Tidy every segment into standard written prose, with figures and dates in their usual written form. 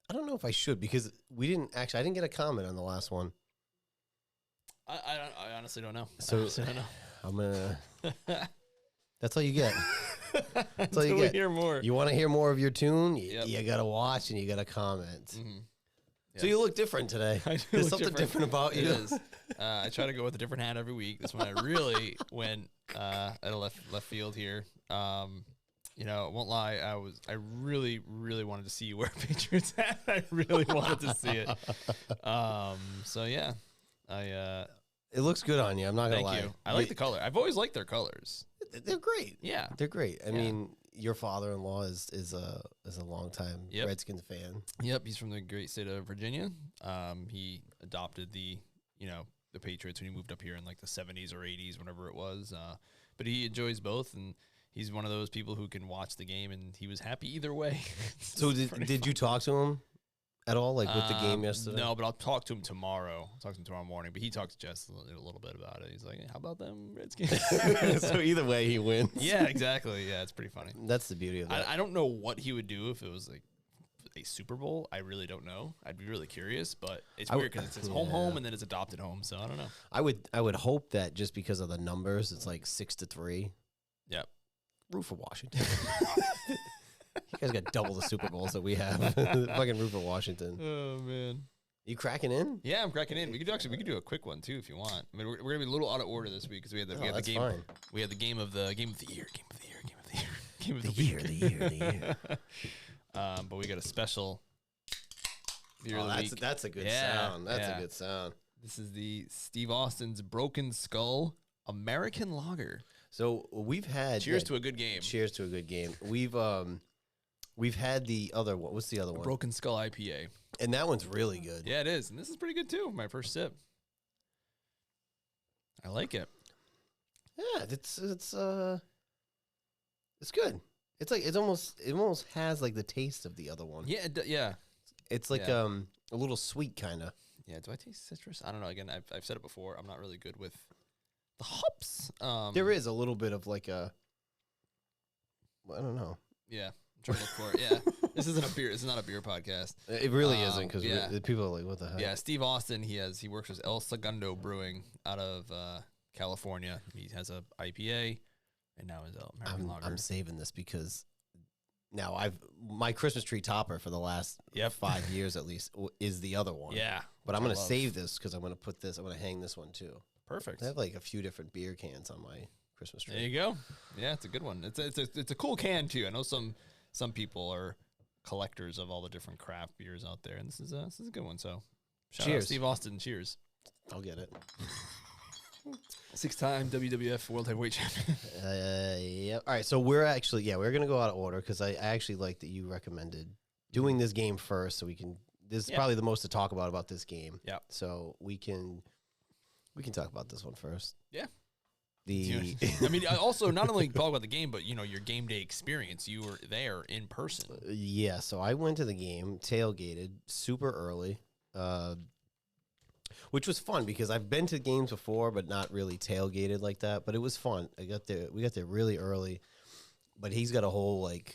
I don't know if I should because I didn't get a comment on the last one. I honestly don't know. So I don't know. I'm gonna. That's all you get. That's all you Until we get. hear more. You want to hear more of your tune? Yep. You gotta watch and you gotta comment. Mm-hmm. So you look different today. There's something different about you. It is. I try to go with a different hat every week. This one I really went at a left field here. You know, I won't lie. I really, really wanted to see you wear a Patriots hat. I really wanted to see it. So yeah, It looks good on you. I'm not gonna lie. thank you. I like the color. I've always liked their colors. They're great. Yeah, They're great. I mean, your father-in-law is a longtime Redskins fan. Yep, he's from the great state of Virginia. He adopted the Patriots when he moved up here in like the 70s or 80s, whenever it was. But he enjoys both, and he's one of those people who can watch the game, and he was happy either way. So did you talk to him at all, like with the game yesterday? No, but I'll talk to him tomorrow. I'll talk to him tomorrow morning. But he talked to Jess a little bit about it. He's like, hey, how about them Redskins? So either way, he wins. Yeah, exactly. Yeah, it's pretty funny. That's the beauty of that. I don't know what he would do if it was like a Super Bowl. I really don't know. I'd be really curious, but it's weird because it's his home and then it's adopted home. So I don't know. I would hope that just because of the numbers, it's like 6-3. Yep. Root for Washington. You guys got double the Super Bowls that we have. Fucking root for Washington. Oh man. You cracking in? Yeah, I'm cracking in. We could do a quick one too if you want. I mean, we're gonna be a little out of order this week because we had the game. Fine. We had the game of the year. But we got a special beer of the week. That's a good sound. That's a good sound. This is the Steve Austin's Broken Skull American Lager. So we've had Cheers to a good game. Cheers to a good game. We've had the other one. What's the other one? Broken Skull IPA. And that one's really good. Yeah, it is. And this is pretty good too. My first sip. I like it. Yeah, it's good. It's like it almost has like the taste of the other one. Yeah, yeah. It's like a little sweet kind of. Yeah, do I taste citrus? I don't know. Again, I've said it before. I'm not really good with the hops. There is a little bit of like I don't know. Yeah, I'm trying to look for it. Yeah, this isn't a beer. This is not a beer podcast. It really isn't because people are like, "What the heck?" Yeah, Steve Austin. He works with El Segundo Brewing out of California. He has a IPA, and now his American Lager. I'm saving this because now my Christmas tree topper for the last 5 years at least is the other one. Yeah, but I'm gonna save this because I'm gonna hang this one too. Perfect. I have like a few different beer cans on my Christmas tree. There you go. Yeah, it's a good one. It's a cool can too. I know some people are collectors of all the different craft beers out there, and this is a good one. So, shout out Steve Austin. Cheers. I'll get it. 6-time WWF World Heavyweight Champion. Yeah. All right. So we're gonna go out of order because I actually like that you recommended doing this game first, so we can. This is probably the most to talk about this game. Yeah. So we can talk about this one first. Yeah. I mean, also not only talk about the game, but your game day experience. You were there in person. Yeah. So I went to the game, tailgated super early, which was fun because I've been to games before, but not really tailgated like that. But it was fun. We got there really early, but he's got a whole like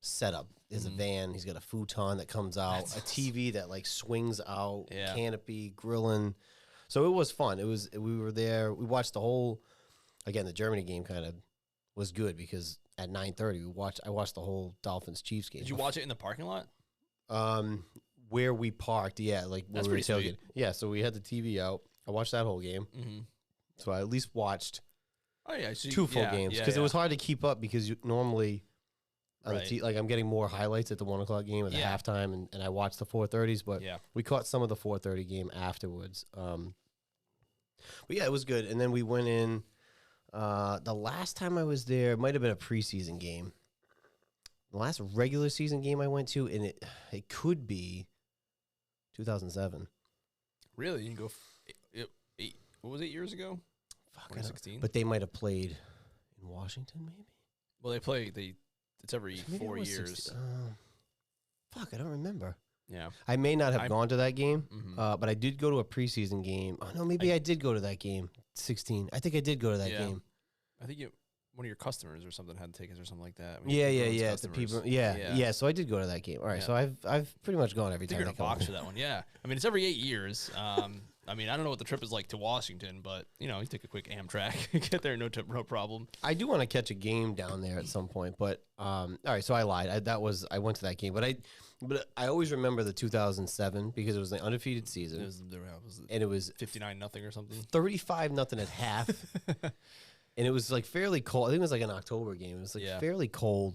setup. There's a van. He's got a futon that comes out, a TV that like swings out, canopy, grilling. So it was fun. We were there. We watched the whole. Again, the Germany game kind of was good because at 9:30 I watched the whole Dolphins-Chiefs game. Did you watch it in the parking lot? Where we parked, like that's we were pretty tailgating. Yeah, so we had the TV out. I watched that whole game. Mm-hmm. So I at least watched 2 full games because it was hard to keep up because you normally like I'm getting more highlights at the 1 o'clock game at the halftime, and I watched the 4:30s, but we caught some of the 4:30 game afterwards. But yeah, it was good. And then we went in. The last time I was there, it might have been a preseason game. The last regular season game I went to, and it could be 2007. Really? You can go 8, what was 8 years ago? 2016? But they might have played in Washington, maybe? Well, it's every 4 years. I don't remember. Yeah. I may not have gone to that game, but I did go to a preseason game. Oh, no, maybe I did go to that game. 16. I think I did go to that game. I think one of your customers or something had tickets or something like that. Yeah. The people, yeah. So I did go to that game. All right, so I've pretty much gone every time. You're in a box for that one, yeah. I mean, it's every 8 years. I mean, I don't know what the trip is like to Washington, but you take a quick Amtrak, get there, no problem. I do want to catch a game down there at some point, but all right. So I lied. I went to that game, but I always remember the 2007 because it was the undefeated season. And it was 59-0 or something. 35-0 at half. And it was like fairly cold. I think it was like an October game. It was like fairly cold.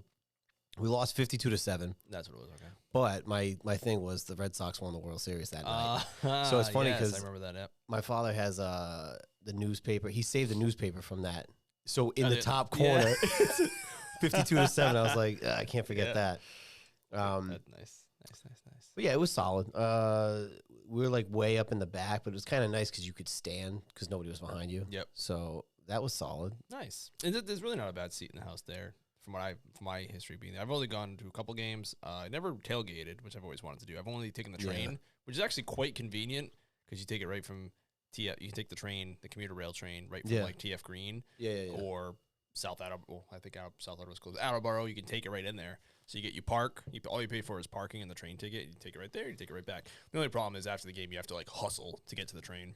We lost 52-7. That's what it was. Okay. But my thing was the Red Sox won the World Series that night. So it's funny because I remember that. Yep. My father has the newspaper. He saved the newspaper from that. So in the top corner, 52-7. I was like, I can't forget that. Nice. But yeah, it was solid. We were like way up in the back, but it was kind of nice because you could stand because nobody was behind you. Yep. So that was solid. Nice. And there's really not a bad seat in the house there from my history being there. I've only gone to a couple games. I never tailgated, which I've always wanted to do. I've only taken the train, which is actually quite convenient because you take it right from TF. You can take the train, the commuter rail train, right from like TF Green, or South Attleboro. Well, I think South Attleboro is close. Attleboro, you can take it right in there. So you park. All you pay for is parking and the train ticket. You take it right there. You take it right back. The only problem is after the game, you have to like hustle to get to the train.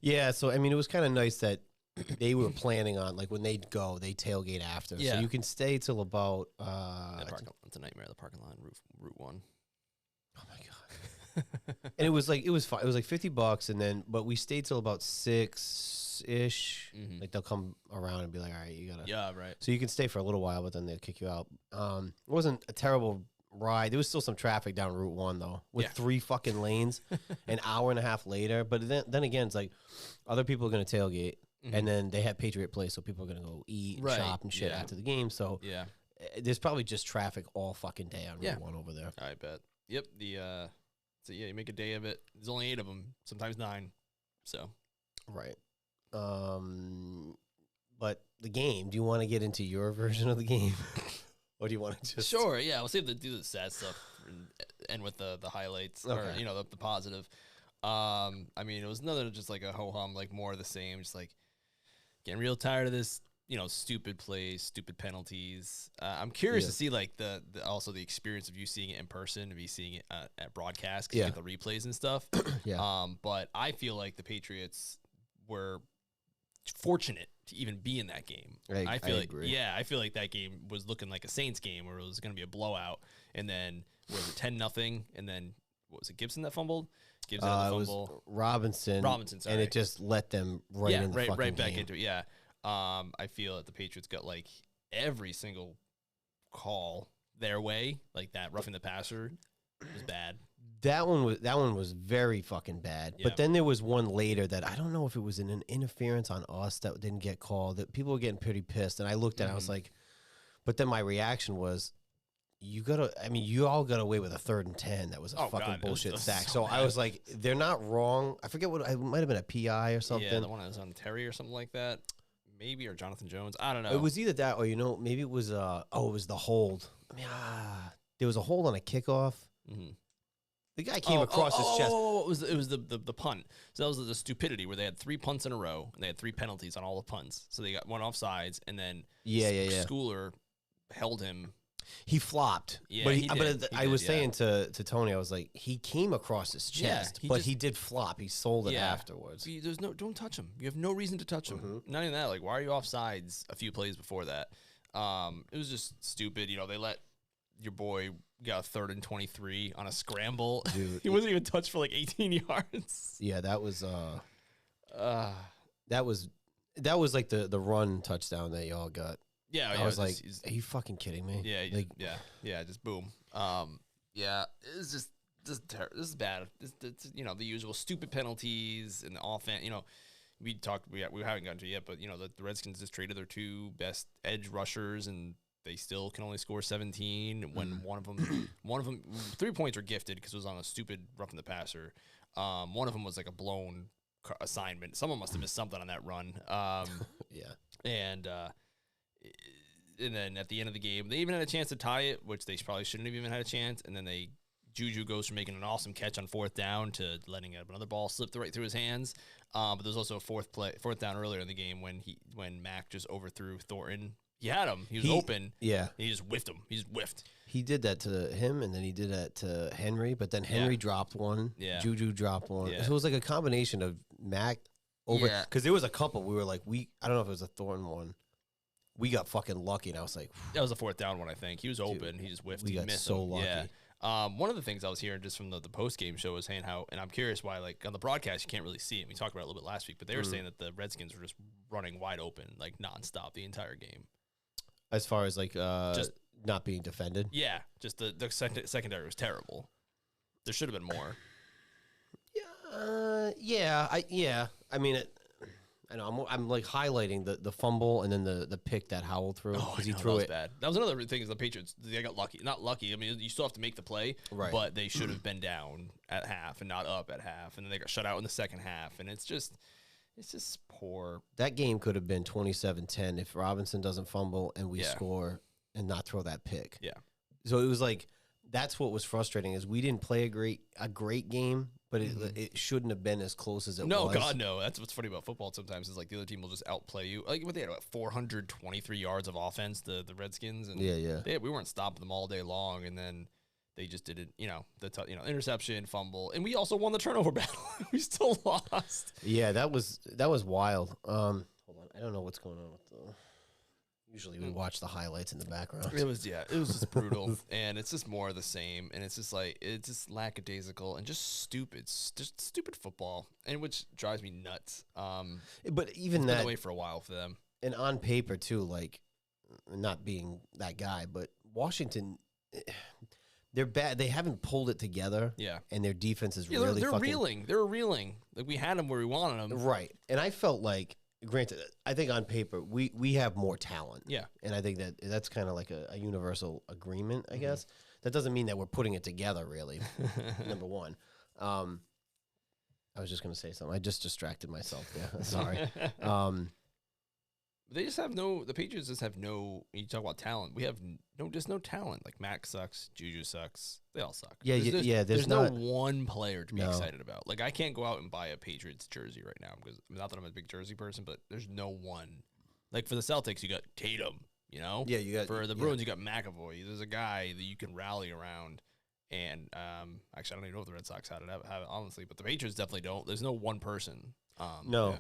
Yeah. So I mean, it was kind of nice that they were planning on like when they go, they tailgate after. Yeah. So you can stay till about. It's a nightmare. The parking lot, Route 1. Oh my god. And it was fun. It was like $50, but we stayed till about 6-ish. Mm-hmm. Like they'll come around and be like, all right, you gotta. Yeah, right. So you can stay for a little while, but then they'll kick you out. It wasn't a terrible ride. There was still some traffic down Route 1 though, with 3 fucking lanes. An hour and a half later, but then again, it's like other people are gonna tailgate, and then they have Patriot Place, so people are gonna go eat, and shop, and shit after the game. So there's probably just traffic all fucking day on Route 1 over there. I bet. Yep. So you make a day of it. There's only 8 of them, sometimes 9. So. Right. But the game, do you want to get into your version of the game? Or do you want to just... Sure, yeah. We'll see if they do the sad stuff and end with the highlights or, the positive. I mean, it was another just like a ho-hum, like more of the same, just like getting real tired of this, stupid plays, stupid penalties. I'm curious to see like also the experience of you seeing it in person, of you seeing it at broadcast, because you get the replays and stuff. But I feel like the Patriots were fortunate to even be in that game. I agree. I feel like that game was looking like a Saints game where it was going to be a blowout, and then was it 10-0, and then what was it, Gibson that fumbled? Gibson had the fumble. It was Robinson, sorry. And it just let them right back into it. Yeah. I feel that the Patriots got like every single call their way, like that roughing the passer was bad. That one was very fucking bad. Yeah. But then there was one later that I don't know if it was an interference on us that didn't get called. That people were getting pretty pissed, and I looked at it, I was like, but then my reaction was, you all got away with a 3rd and 10. That was a fucking bullshit sack. So I was like, they're not wrong. I forget it might have been a PI or something. Yeah, the one that was on Terry or something like that. Maybe, or Jonathan Jones. I don't know. It was either that or, maybe it was, it was the hold. I mean, there was a hold on a kickoff. Mm-hmm. The guy came across his chest. It was the punt. So that was the stupidity where they had 3 punts in a row, and they had 3 penalties on all the punts. So they got one offsides, and then Schooler held him. He flopped. Yeah, but I was saying to Tony, I was like, he came across his chest, but he did flop. He sold it afterwards. Don't touch him. You have no reason to touch him. Mm-hmm. Not even that. Like, why are you offsides a few plays before that? It was just stupid. They let your boy got a 3rd and 23 on a scramble. Dude, he wasn't even touched for like 18 yards. Yeah, that was like the run touchdown that y'all got. Yeah, I was like, are you fucking kidding me? Yeah, just boom. It's just this is bad. This the usual stupid penalties and the offense. We haven't gotten to it yet, but the Redskins just traded their 2 best edge rushers, and they still can only score 17 when one of them 3 points are gifted because it was on a stupid roughing the passer. One of them was like a blown assignment. Someone must have missed something on that run. And then at the end of the game, they even had a chance to tie it, which they probably shouldn't have even had a chance. And then Juju goes from making an awesome catch on 4th down to letting another ball slip right through his hands. But there's also a 4th down earlier in the game when Mac just overthrew Thornton He had him. He was open. Yeah. He just whiffed him. He just whiffed. He did that to him, and then he did that to Henry, but then Henry dropped one. Yeah. Juju dropped one. Yeah. So it was like a combination of Mac over. Because there was a couple. We were like, I don't know if it was a Thornton one. We got fucking lucky, and I was like, that was a 4th down one, I think. He was open. He just whiffed. We got missed so him. lucky. Yeah. One of the things I was hearing just from the post-game show was saying how, and I'm curious why, like, on the broadcast, you can't really see it. We talked about it a little bit last week, but they were saying that the Redskins were just running wide open, like, nonstop the entire game. As far as, like, just not being defended? Yeah. Just the secondary was terrible. There should have been more. Yeah. I mean, I know. I'm like highlighting the fumble and then the pick that Howell threw because he threw that was it bad. That was another thing is the Patriots. They got lucky. Not lucky. I mean, you still have to make the play, right? But they should have been down at half and not up at half, and then they got shut out in the second half, and it's just poor. That game could have been 27-10 if Robinson doesn't fumble and we score and not throw that pick. Yeah. So it was like that's what was frustrating is we didn't play a great game. But it shouldn't have been as close as it was. No, God, no. That's what's funny about football sometimes is like the other team will just outplay you. Like what they had, 423 yards of offense, the Redskins. And we weren't stopping them all day long, and then they just didn't, interception, fumble. And we also won the turnover battle. We still lost. Yeah, that was wild. Hold on. I don't know what's going on with the... Usually we watch the highlights in the background. It was just brutal, and it's just more of the same, and it's just like it's just lackadaisical and just stupid football, and which drives me nuts. But even it's that been that way for a while for them, and on paper too, like not being that guy, but Washington, they're bad. They haven't pulled it together. Yeah, and their defense is really they're fucking reeling. They're reeling. Like we had them where we wanted them. Right, and I felt like. Granted, I think on paper we have more talent. Yeah, and I think that's kind of like a universal agreement. I guess that doesn't mean that we're putting it together. Really, number one. I was just gonna say something. I just distracted myself there. Sorry. They just have no. The Patriots just have no. You talk about talent. We have just no talent. Like Mac sucks. Juju sucks. They all suck. Yeah, there's no one player to be No. excited about. Like I can't go out and buy a Patriots jersey right now because not that I'm a big jersey person, but there's no one. Like for the Celtics, you got Tatum. Yeah, you got for the Bruins, you got McAvoy. There's a guy that you can rally around. And actually, I don't even know if the Red Sox have it honestly, but the Patriots definitely don't. There's no one person. No. Yeah.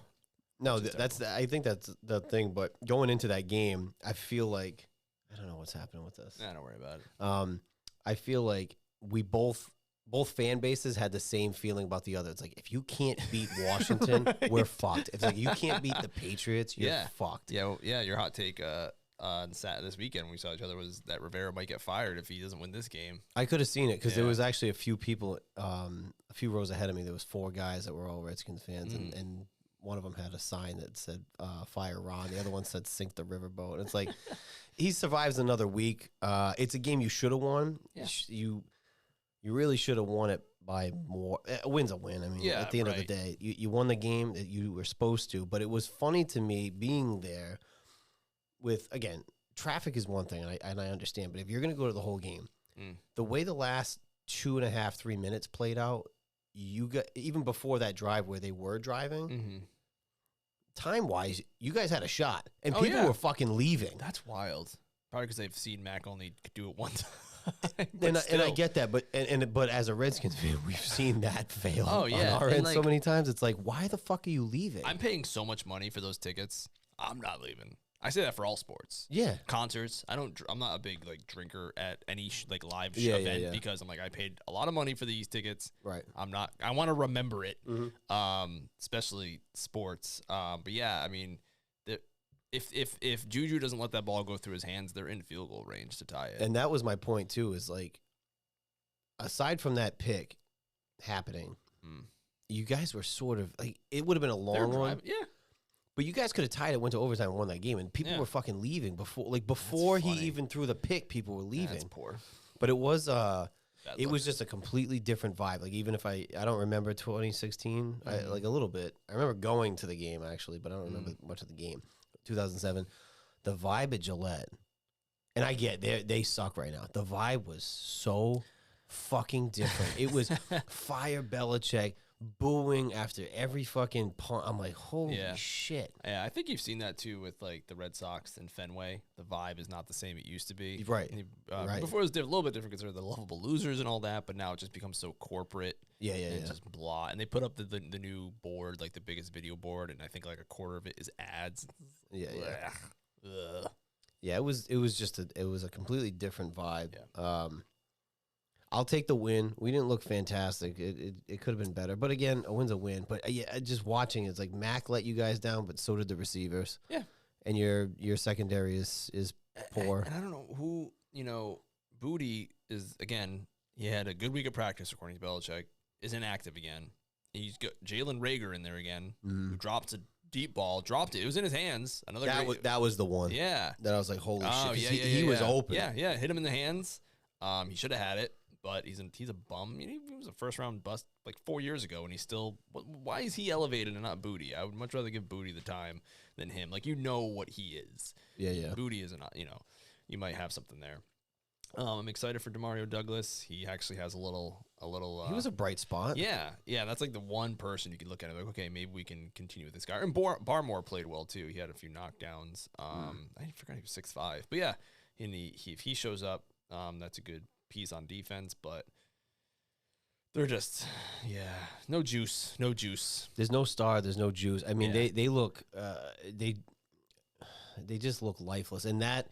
No, I think that's the thing. But going into that game, I feel like I don't know what's happening with this. Nah, don't worry about it. I feel like we both fan bases had the same feeling about the other. It's like if you can't beat Washington, we're fucked. It's like you can't beat the Patriots, you're fucked. Yeah. Your hot take on this weekend when we saw each other was that Rivera might get fired if he doesn't win this game. I could have seen it because there was actually a few people, a few rows ahead of me. There was 4 guys that were all Redskins fans, and one of them had a sign that said "Fire Ron." The other one said "Sink the riverboat." And it's like he survives another week. It's a game you should have won. Yeah. You really should have won it by more. A win's a win. I mean, at the end of the day, you won the game that you were supposed to. But it was funny to me being there. With again, traffic is one thing, and I understand. But if you're going to go to the whole game, the way the last 2.5, 3 minutes played out, you got even before that drive where they were driving. Time wise, you guys had a shot, and people were fucking leaving. That's wild. Probably because they've seen Mac only do it one time. and I get that, but as a Redskins fan, we've seen that fail on our end so many times. It's like, why the fuck are you leaving? I'm paying so much money for those tickets. I'm not leaving. I say that for all sports. Yeah, concerts. I'm not a big drinker at any live event because I'm like I paid a lot of money for these tickets. Right. I want to remember it. Especially sports. But yeah, I mean, if Juju doesn't let that ball go through his hands, they're in field goal range to tie it. And that was my point too. Is like, aside from that pick happening, you guys were sort of like it would have been a long one. Yeah. But you guys could have tied it, went to overtime, and won that game, and people were fucking leaving before he even threw the pick. People were leaving. That's poor. But it was just a completely different vibe. Like even if I don't remember 2016, like a little bit. I remember going to the game actually, but I don't remember much of the game. 2007, the vibe at Gillette, and I get they suck right now. The vibe was so fucking different. It was fire Belichick. booing after every fucking punt. I'm like, holy Yeah. shit. Yeah, I think you've seen that too with like the Red Sox and Fenway. The vibe is not the same it used to be. Right. Right. Before it was a little bit different because they're the lovable losers and all that, but now it just becomes so corporate. Yeah, And it's just blah. And they put up the new board, like the biggest video board, and I think like a quarter of it is ads. Yeah, yeah. Ugh. Yeah, it was just it was a completely different vibe. Yeah. I'll take the win. We didn't look fantastic. It could have been better. But again, a win's a win. But yeah, just watching it's like Mac let you guys down, but so did the receivers. Yeah. And your secondary is poor. And I don't know who, Booty is, again, he had a good week of practice, according to Belichick, is inactive again. He's got Jalen Rager in there again, who drops a deep ball, dropped it. It was in his hands. That was the one. Yeah. That I was like, holy shit. Yeah, He was open. Yeah, hit him in the hands. He should have had it, but he's a bum. He was a first round bust like 4 years ago, and he's still. Why is he elevated and not Booty? I would much rather give Booty the time than him. Like, what he is. Yeah. Booty is not. You might have something there. I'm excited for Demario Douglas. He actually has a little. He was a bright spot. Yeah. That's like the one person you can look at and like, okay, maybe we can continue with this guy. And Barmore played well too. He had a few knockdowns. I forgot he was 6'5", but yeah, if he shows up, that's a good piece on defense. But they're just, no juice. There's no star. There's no juice. I mean, Yeah. they look they just look lifeless, and that.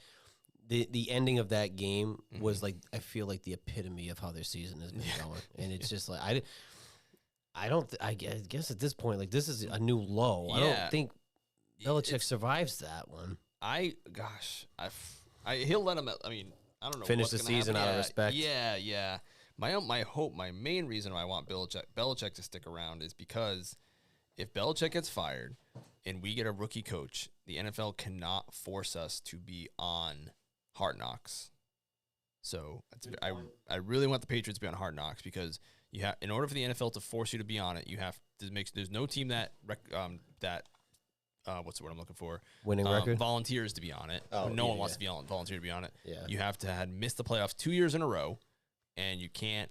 The ending of that game was like, I feel like the epitome of how their season has been going, and it's just like I guess at this point, like, this is a new low. Yeah. I don't think Belichick survives that one. He'll let him. I mean, I don't know. Finish what's the gonna season happen. out of respect. Yeah. My main reason why I want Belichick to stick around is because if Belichick gets fired and we get a rookie coach, the NFL cannot force us to be on Hard Knocks. So I really want the Patriots to be on Hard Knocks because you have, in order for the NFL to force you to be on it, you have to make. There's no team that what's the word I'm looking for? Winning record? Volunteers to be on it. Oh, no one wants to be on volunteer to be on it. Yeah. You have to have missed the playoffs 2 years in a row, and you can't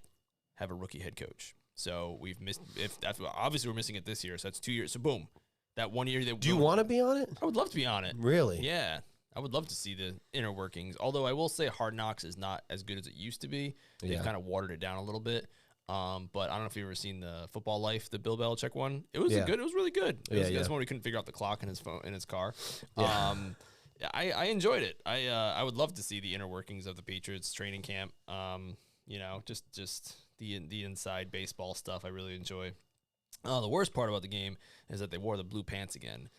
have a rookie head coach. So we've missed. If that's obviously we're missing it this year, so that's 2 years. So boom, that 1 year. Do you want to be on it? I would love to be on it. Really? Yeah. I would love to see the inner workings. Although I will say Hard Knocks is not as good as it used to be. They've kind of watered it down a little bit. But I don't know if you've ever seen the Football Life, the Bill Belichick one. It was good. It was really good. It was one where he couldn't figure out the clock in his phone in his car. Yeah. I enjoyed it. I would love to see the inner workings of the Patriots training camp. Just the inside baseball stuff. I really enjoy. The worst part about the game is that they wore the blue pants again,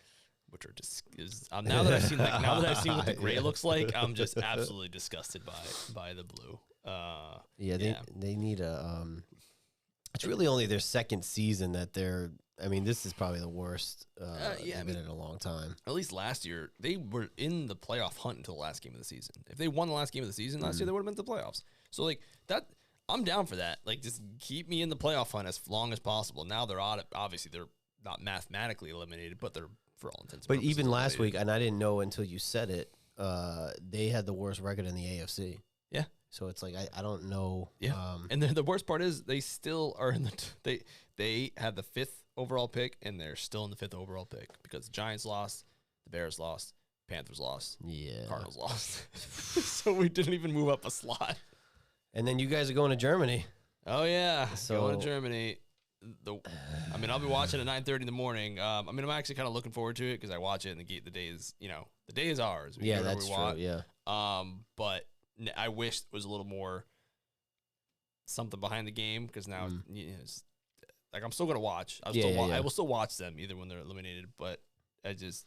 which are just now that I've seen what the gray looks like, I'm just absolutely disgusted by the blue. They need a. It's really only their second season that they're. I mean, this is probably the worst they've been in a long time. At least last year, they were in the playoff hunt until the last game of the season. If they won the last game of the season last year, they would have been to the playoffs. So like that, I'm down for that. Like, just keep me in the playoff hunt as long as possible. Now they're on it. Obviously, they're not mathematically eliminated, but they're. For all intents and but purposes, even last week, and I didn't know until you said it, they had the worst record in the AFC. Yeah. So it's like I don't know. Yeah. And the worst part is they still are in they had the 5th overall pick, and they're still in the 5th overall pick because the Giants lost, the Bears lost, Panthers lost, Cardinals lost. So we didn't even move up a slot. And then you guys are going to Germany. Oh yeah, going to Germany. I'll be watching at 9:30 in the morning. I'm actually kind of looking forward to it because I watch it and the day is, the day is ours. We yeah, that's true. Yeah. But I wish there was a little more something behind the game because now, it's, like, I'm still gonna watch. I will still watch them either when they're eliminated. But I just,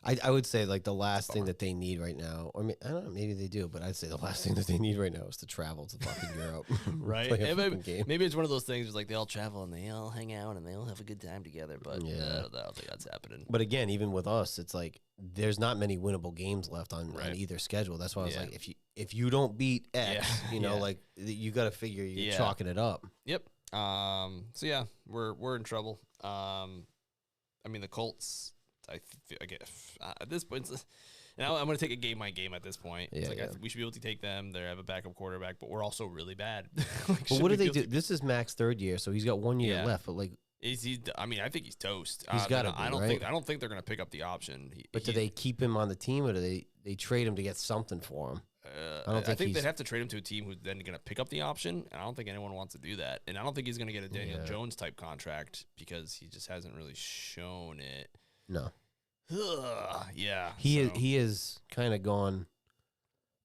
I would say like the last thing that they need right now, or I don't know, maybe they do, but I'd say the last thing that they need right now is to travel to fucking Europe, right? Play a fucking game. Maybe it's one of those things where like they all travel and they all hang out and they all have a good time together. But I don't think that's happening. But again, even with us, it's like there's not many winnable games left on either schedule. That's why I was like, if you don't beat X, like you got to figure you're chalking it up. Yep. So yeah, we're in trouble. The Colts. I guess at this point, And I'm going to take a game by game at this point. Yeah, It's like yeah. we should be able to take them. They have a backup quarterback, but we're also really bad. But what do they do? This is Mac's third year, so he's got 1 year Yeah. left. But like, Is he? I mean, I think he's toast. He's gotta be, I don't right? think. I don't think they're going to pick up the option. but do they keep him on the team, or do they trade him to get something for him? I think think he's- they'd have to trade him to a team who's then going to pick up the option, and I don't think anyone wants to do that. And I don't think he's going to get a Daniel Yeah. Jones type contract because he just hasn't really shown it. No, Yeah, he is kind of gone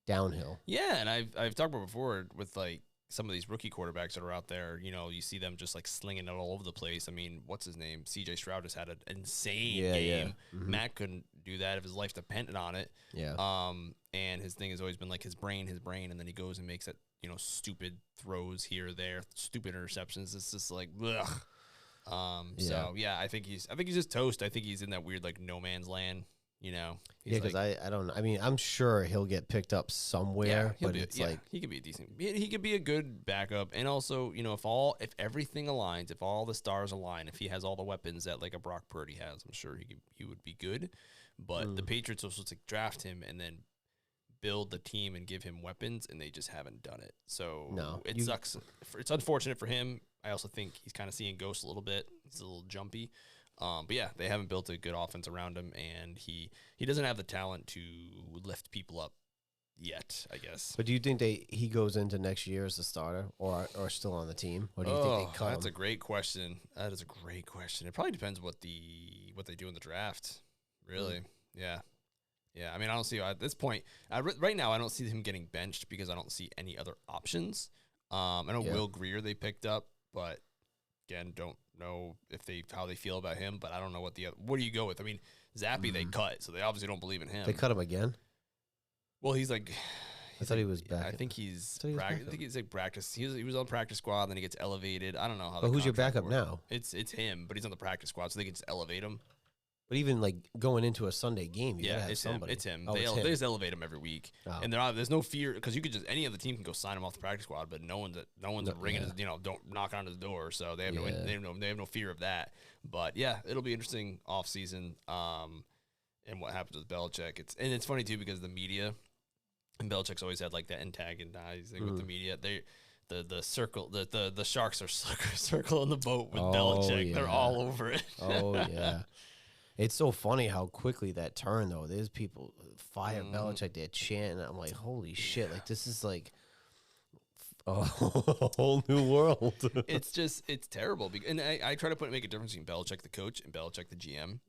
downhill. Yeah, and I've talked about before with like some of these rookie quarterbacks that are out there. You know, you see them just like slinging it all over the place. I mean, what's his name? C.J. Stroud has had an insane game. Mhm. Matt couldn't do that if his life depended on it. Yeah, And his thing has always been like his brain, and then he goes and makes that, you know, stupid throws here or there, stupid interceptions. It's just like, ugh. So yeah, I think he's just toast. I think he's in that weird like no man's land. You know, yeah, because I don't know. I mean, I'm sure he'll get picked up somewhere, but it's like he could be a decent. He could be a good backup, and also, you know, if everything aligns, if all the stars align, if he has all the weapons that like a Brock Purdy has, I'm sure he would be good. But the Patriots are supposed to draft him and then build the team and give him weapons, and they just haven't done it. So No, it sucks. It's unfortunate for him. I also think he's kind of seeing ghosts a little bit. He's a little jumpy. But yeah, they haven't built a good offense around him, and he doesn't have the talent to lift people up yet, I guess. But do you think he goes into next year as a starter or still on the team? Or do you think they cut that's him? a great question. That is a great question. It probably depends what they do in the draft. Really, yeah. I mean, I don't see at this point. Right now, I don't see him getting benched because I don't see any other options. I know Will Greer they picked up, but again, don't know how they feel about him. But I don't know what do you go with? I mean, Zappy they cut, so they obviously don't believe in him. They cut him again? Well, he's like. I thought he was back. I think he's. I I think he's like practice. He was on the practice squad, then he gets elevated. I don't know how. But who's your contract backup works. now? It's him, but he's on the practice squad, so they can just elevate him. But even like going into a Sunday game, you gotta have it's somebody. him. It's him. Oh, They it's him. just elevate him every week, Oh. and there's no fear because you could just any other team can go sign him off the practice squad, but no one's ringing his, don't knock on his door, so they have no fear of that. But yeah, it'll be interesting off season, and what happens with Belichick. It's funny too because the media and Belichick's always had like that antagonizing with the media. The circle, the Sharks are circling the boat with Belichick. Yeah. They're all over it. Oh yeah, it's so funny how quickly that turned though. There's people fire Belichick, they're chanting. I'm like, holy shit! Like this is like a whole new world. It's terrible. And I try to make a difference between Belichick the coach and Belichick the GM.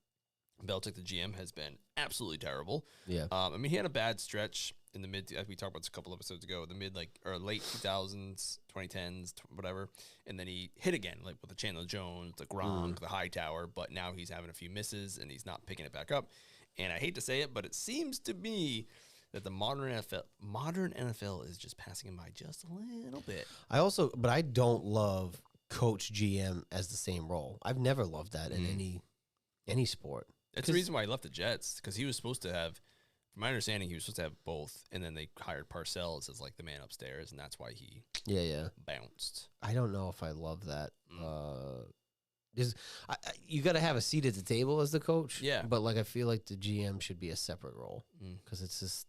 Belichick the GM has been absolutely terrible. Yeah. I mean, he had a bad stretch in the mid. We talked about this a couple episodes ago. The mid or late 2000s, 2010s, whatever. And then he hit again, like with the Chandler Jones, the Gronk, the Hightower. But now he's having a few misses and he's not picking it back up. And I hate to say it, but it seems to me that the modern NFL is just passing him by just a little bit. But I don't love coach GM as the same role. I've never loved that in any sport. That's the reason why he left the Jets, because he was supposed to have, from my understanding, he was supposed to have both, and then they hired Parcells as like the man upstairs, and that's why he bounced. I don't know if I love that. You got to have a seat at the table as the coach. Yeah. But like I feel like the GM should be a separate role because it's just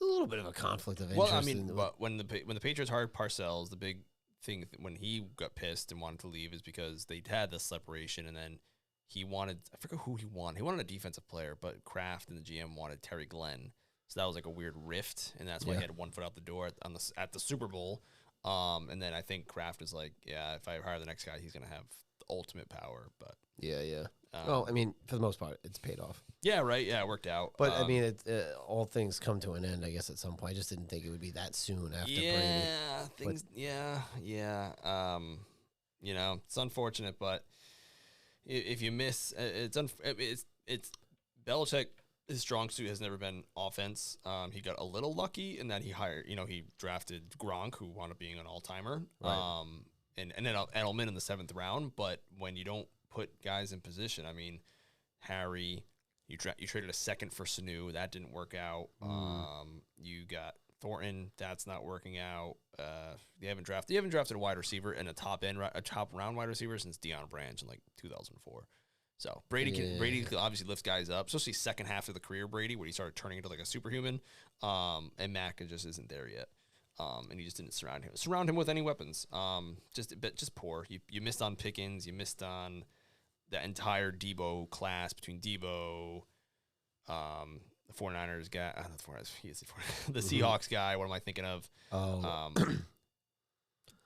a little bit of a conflict of interest. Well, I mean, but when the Patriots hired Parcells, the big thing when he got pissed and wanted to leave is because they had this separation, and then he wanted, I forget who he wanted. He wanted a defensive player, but Kraft and the GM wanted Terry Glenn. So that was like a weird rift, and that's why he had one foot out the door at the Super Bowl. And then I think Kraft is like, yeah, if I hire the next guy, he's going to have the ultimate power. But yeah. Well, I mean, for the most part, it's paid off. Yeah, right. Yeah, it worked out. But I mean, all things come to an end, I guess, at some point. I just didn't think it would be that soon after Brady. You know, it's unfortunate, but if you miss, it's Belichick. His strong suit has never been offense. He got a little lucky in that he drafted Gronk, who wound up being an all-timer. Right. And then Edelman in the 7th round. But when you don't put guys in position, I mean, Harry, you traded a second for Sanu, that didn't work out. You got Thornton, that's not working out. You haven't drafted a wide receiver and a top round wide receiver since Deion Branch in like 2004. So Brady obviously lifts guys up, especially second half of the career Brady, when he started turning into like a superhuman. And Mac just isn't there yet. And he just didn't surround him with any weapons. Just poor. You missed on Pickens. You missed on that entire Debo class between Debo, the 49ers guy, not the 49ers, he is the Seahawks guy. What am I thinking of?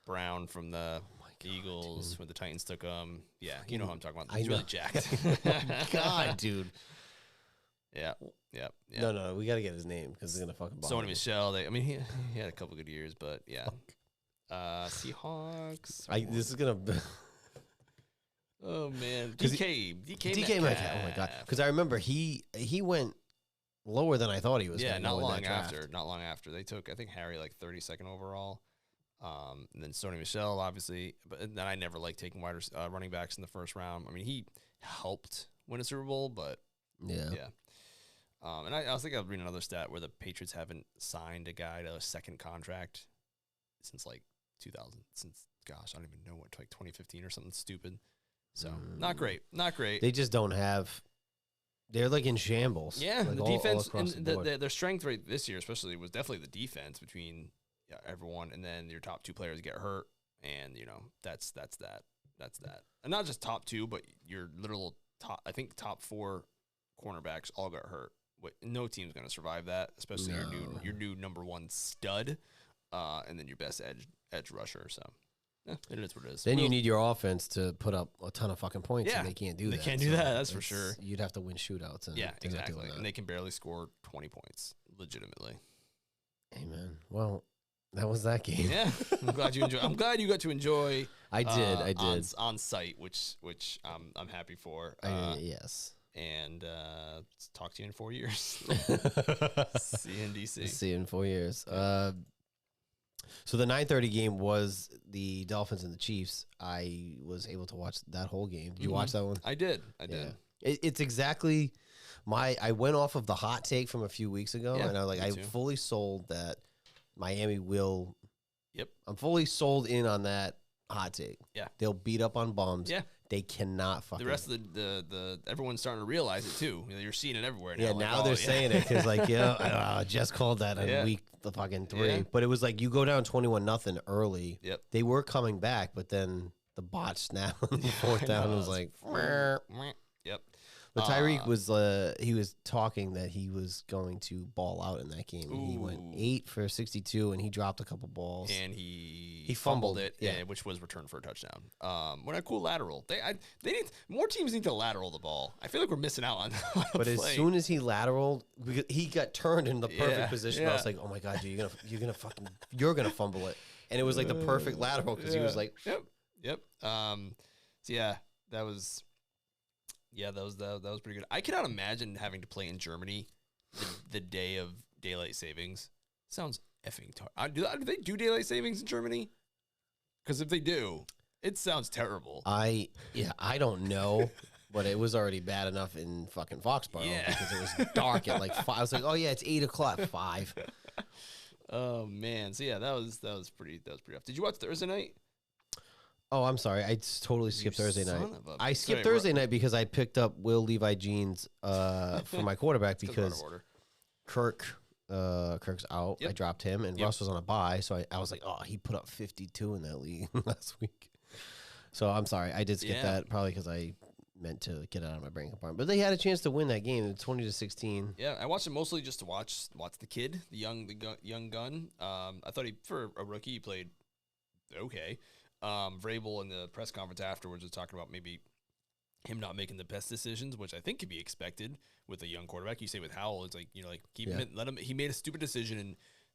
Brown from the Eagles when the Titans took him. Yeah, you know who I'm talking about. He's really jacked. God, dude. Yeah. No, we got to get his name because he's going to fucking bother Sony Michel. He had a couple good years, but yeah. Seahawks. This is going to... Oh, man. DK Metcalf. Oh, my God. Because I remember he went lower than I thought he was. Yeah, not long after. They took, I think, Harry like 32nd overall. And then Sony Michel, obviously. But then I never liked taking running backs in the first round. I mean, he helped win a Super Bowl, but yeah. And I was thinking I was reading another stat where the Patriots haven't signed a guy to a second contract since like 2000. Gosh, I don't even know what, like 2015 or something stupid. So not great. They just don't have. They're like in shambles. Yeah, like the defense and their strength rate this year, especially, was definitely the defense between everyone, and then your top two players get hurt, and that's that. And not just top two, but your literal top. I think top four cornerbacks all got hurt. No team's going to survive that, especially your new number one stud, and then your best edge rusher. So. Yeah, it is what it is. Then you need your offense to put up a ton of fucking points, and they can't do that. They can't do that, that's for sure. You'd have to win shootouts. And yeah, exactly. And they can barely score 20 points, legitimately. Amen. Well, that was that game. Yeah, I'm glad you enjoyed. I'm glad you got to enjoy. I did. On site, which I'm happy for. Yes. And talk to you in 4 years. See you in DC. See you in 4 years. So the 9:30 game was the Dolphins and the Chiefs. I was able to watch that whole game. Did you watch that one? I did. Yeah. It's exactly I went off of the hot take from a few weeks ago, and I was like, I'm fully sold that Miami will. Yep. I'm fully sold in on that hot take. Yeah. They'll beat up on bums. Yeah. They cannot fucking. The rest of the everyone's starting to realize it too. You're seeing it everywhere now. Yeah, now they're saying it because I just called that in week the fucking 3. Yeah. But it was like you go down 21-0 early. Yep. They were coming back, but then the botch snapped on the fourth down. It was like, yep. But Tyreek was he was talking that he was going to ball out in that game. And he went 8 for 62, and he dropped a couple balls. And he fumbled it, which was returned for a touchdown. What a cool lateral. They need more teams need to lateral the ball. I feel like we're missing out on. But as soon as he lateraled, he got turned in the perfect position. I was like, oh my god, dude, you're gonna fumble it. And it was like the perfect lateral because he was like, yep. So yeah, that was. Yeah, that was pretty good. I cannot imagine having to play in Germany the day of daylight savings. Sounds effing do they do daylight savings in Germany? Because if they do, it sounds terrible. I don't know, but it was already bad enough in fucking Foxborough because it was dark at like 5. I was like, oh yeah, it's 8 o'clock, 5. Oh man, so yeah, that was pretty rough. Did you watch Thursday night? Oh, I'm sorry. I totally skipped Thursday night. I skipped Thursday night because I picked up Will Levi Jeans for my quarterback because Kirk's out. Yep. I dropped him, and Russ was on a bye, so I was like, oh, he put up 52 in that league last week. So I'm sorry. I did skip that probably because I meant to get out of my brain compartment. But they had a chance to win that game, 20-16. Yeah, I watched it mostly just to watch the kid, the young gun. I thought for a rookie, he played okay. Vrabel in the press conference afterwards was talking about maybe him not making the best decisions, which I think could be expected with a young quarterback. You say with Howell, it's like keep him, let him. He made a stupid decision and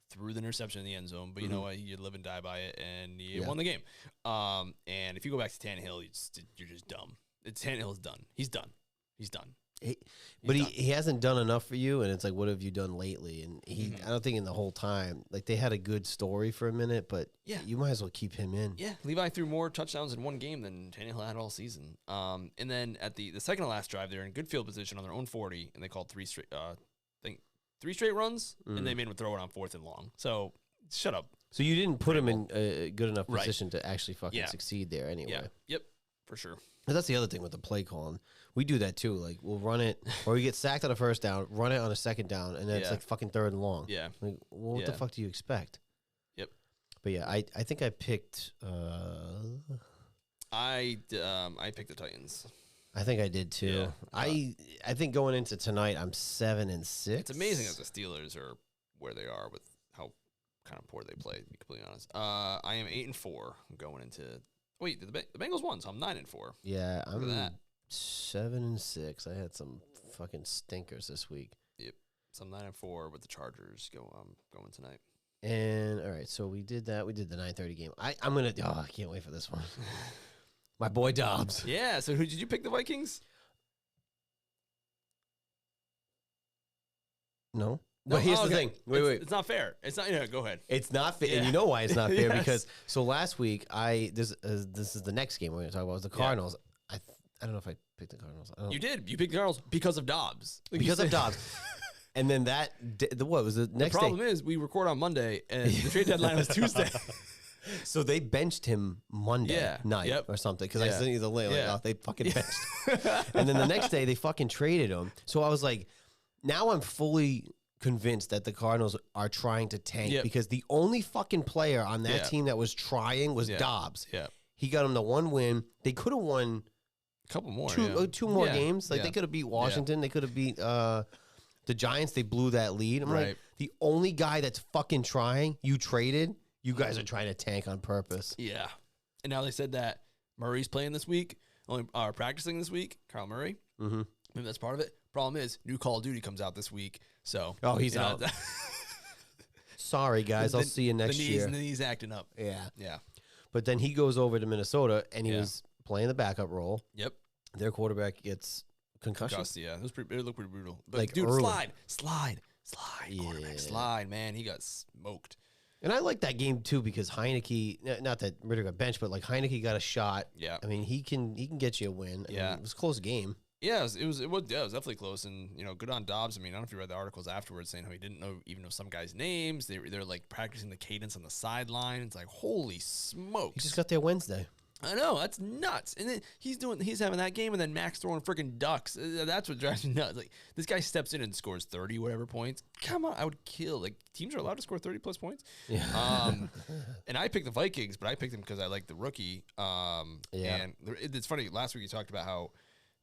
threw the interception in the end zone, but you know what? You live and die by it, and he won the game. And if you go back to Tannehill, you're just dumb. Tannehill's done. He's done. But he hasn't done enough for you, and it's like, what have you done lately? And I don't think in the whole time, like they had a good story for a minute, but you might as well keep him in. Yeah, Levi threw more touchdowns in one game than Tannehill had all season. And then at the second to last drive, they're in good field position on their own 40, and they called 3 straight runs, and they made him throw it on 4th and long. So shut up. So you didn't put him in a good enough position to actually fucking succeed there anyway. Yeah. Yep. For sure. But that's the other thing with the play calling. We do that too. Like we'll run it, or we get sacked on a first down, run it on a second down, and then it's like fucking third and long. Yeah. Like, well, what the fuck do you expect? Yep. But yeah, I think I picked. I picked the Titans. I think I did too. Yeah. I think going into tonight, I'm 7-6. It's amazing that the Steelers are where they are with how kind of poor they play. To be completely honest, I am 8-4 going into. Wait, the Bengals won, so I'm 9-4. Yeah, Look at that. 7-6. I had some fucking stinkers this week. Yep. So I'm 9-4 with the Chargers going tonight. And all right, so we did that. We did the 9:30 game. I'm gonna. Oh, I can't wait for this one. My boy Dobbs. Yeah. So who did you pick? The Vikings? No. But here's the thing. Wait. It's not fair. It's not. Yeah. Go ahead. It's not fair, and you know why it's not fair because so last week this is the next game we're going to talk about was the Cardinals. I don't know if I picked the Cardinals. You did. You picked the Cardinals because of Dobbs. Because of Dobbs. And then what was the next? The problem is we record on Monday and the trade deadline was Tuesday. So they benched him Monday night or something because I sent you the link. Like, oh, they fucking benched. And then the next day they fucking traded him. So I was like, now I'm fully convinced that the Cardinals are trying to tank because the only fucking player on that team that was trying was Dobbs. Yeah. He got him the one win. They could have won a couple more. Two more games. Like they could have beat Washington. They could have beat the Giants. They blew that lead. I'm like, the only guy that's fucking trying, you traded. You guys are trying to tank on purpose. Yeah. And now they said that Murray's playing this week, only practicing this week, Kyle Murray. Mm-hmm. Maybe that's part of it. Problem is, new Call of Duty comes out this week. So he's out. Sorry, guys. I'll see you next year. The knees acting up. Yeah. Yeah. But then he goes over to Minnesota, and he was playing the backup role. Yep. Their quarterback gets concussion. Yeah. It looked pretty brutal. But like, dude, early. slide. Quarterback, slide, man. He got smoked. And I like that game too because Heineke, not that Ritter got benched, but like Heineke got a shot. Yeah. I mean, he can get you a win. I mean, it was a close game. Yeah, it was definitely close, and good on Dobbs. I mean, I don't know if you read the articles afterwards saying how he didn't even know some guys' names. They're like practicing the cadence on the sideline. It's like, holy smokes! He just got there Wednesday. I know, that's nuts. And then he's having that game, and then Max throwing freaking ducks. That's what drives me nuts. Like, this guy steps in and scores 30 whatever points. Come on, I would kill. Like, teams are allowed to score 30 plus points. Yeah. And I picked the Vikings, but I picked them because I like the rookie. And it's funny. Last week you talked about how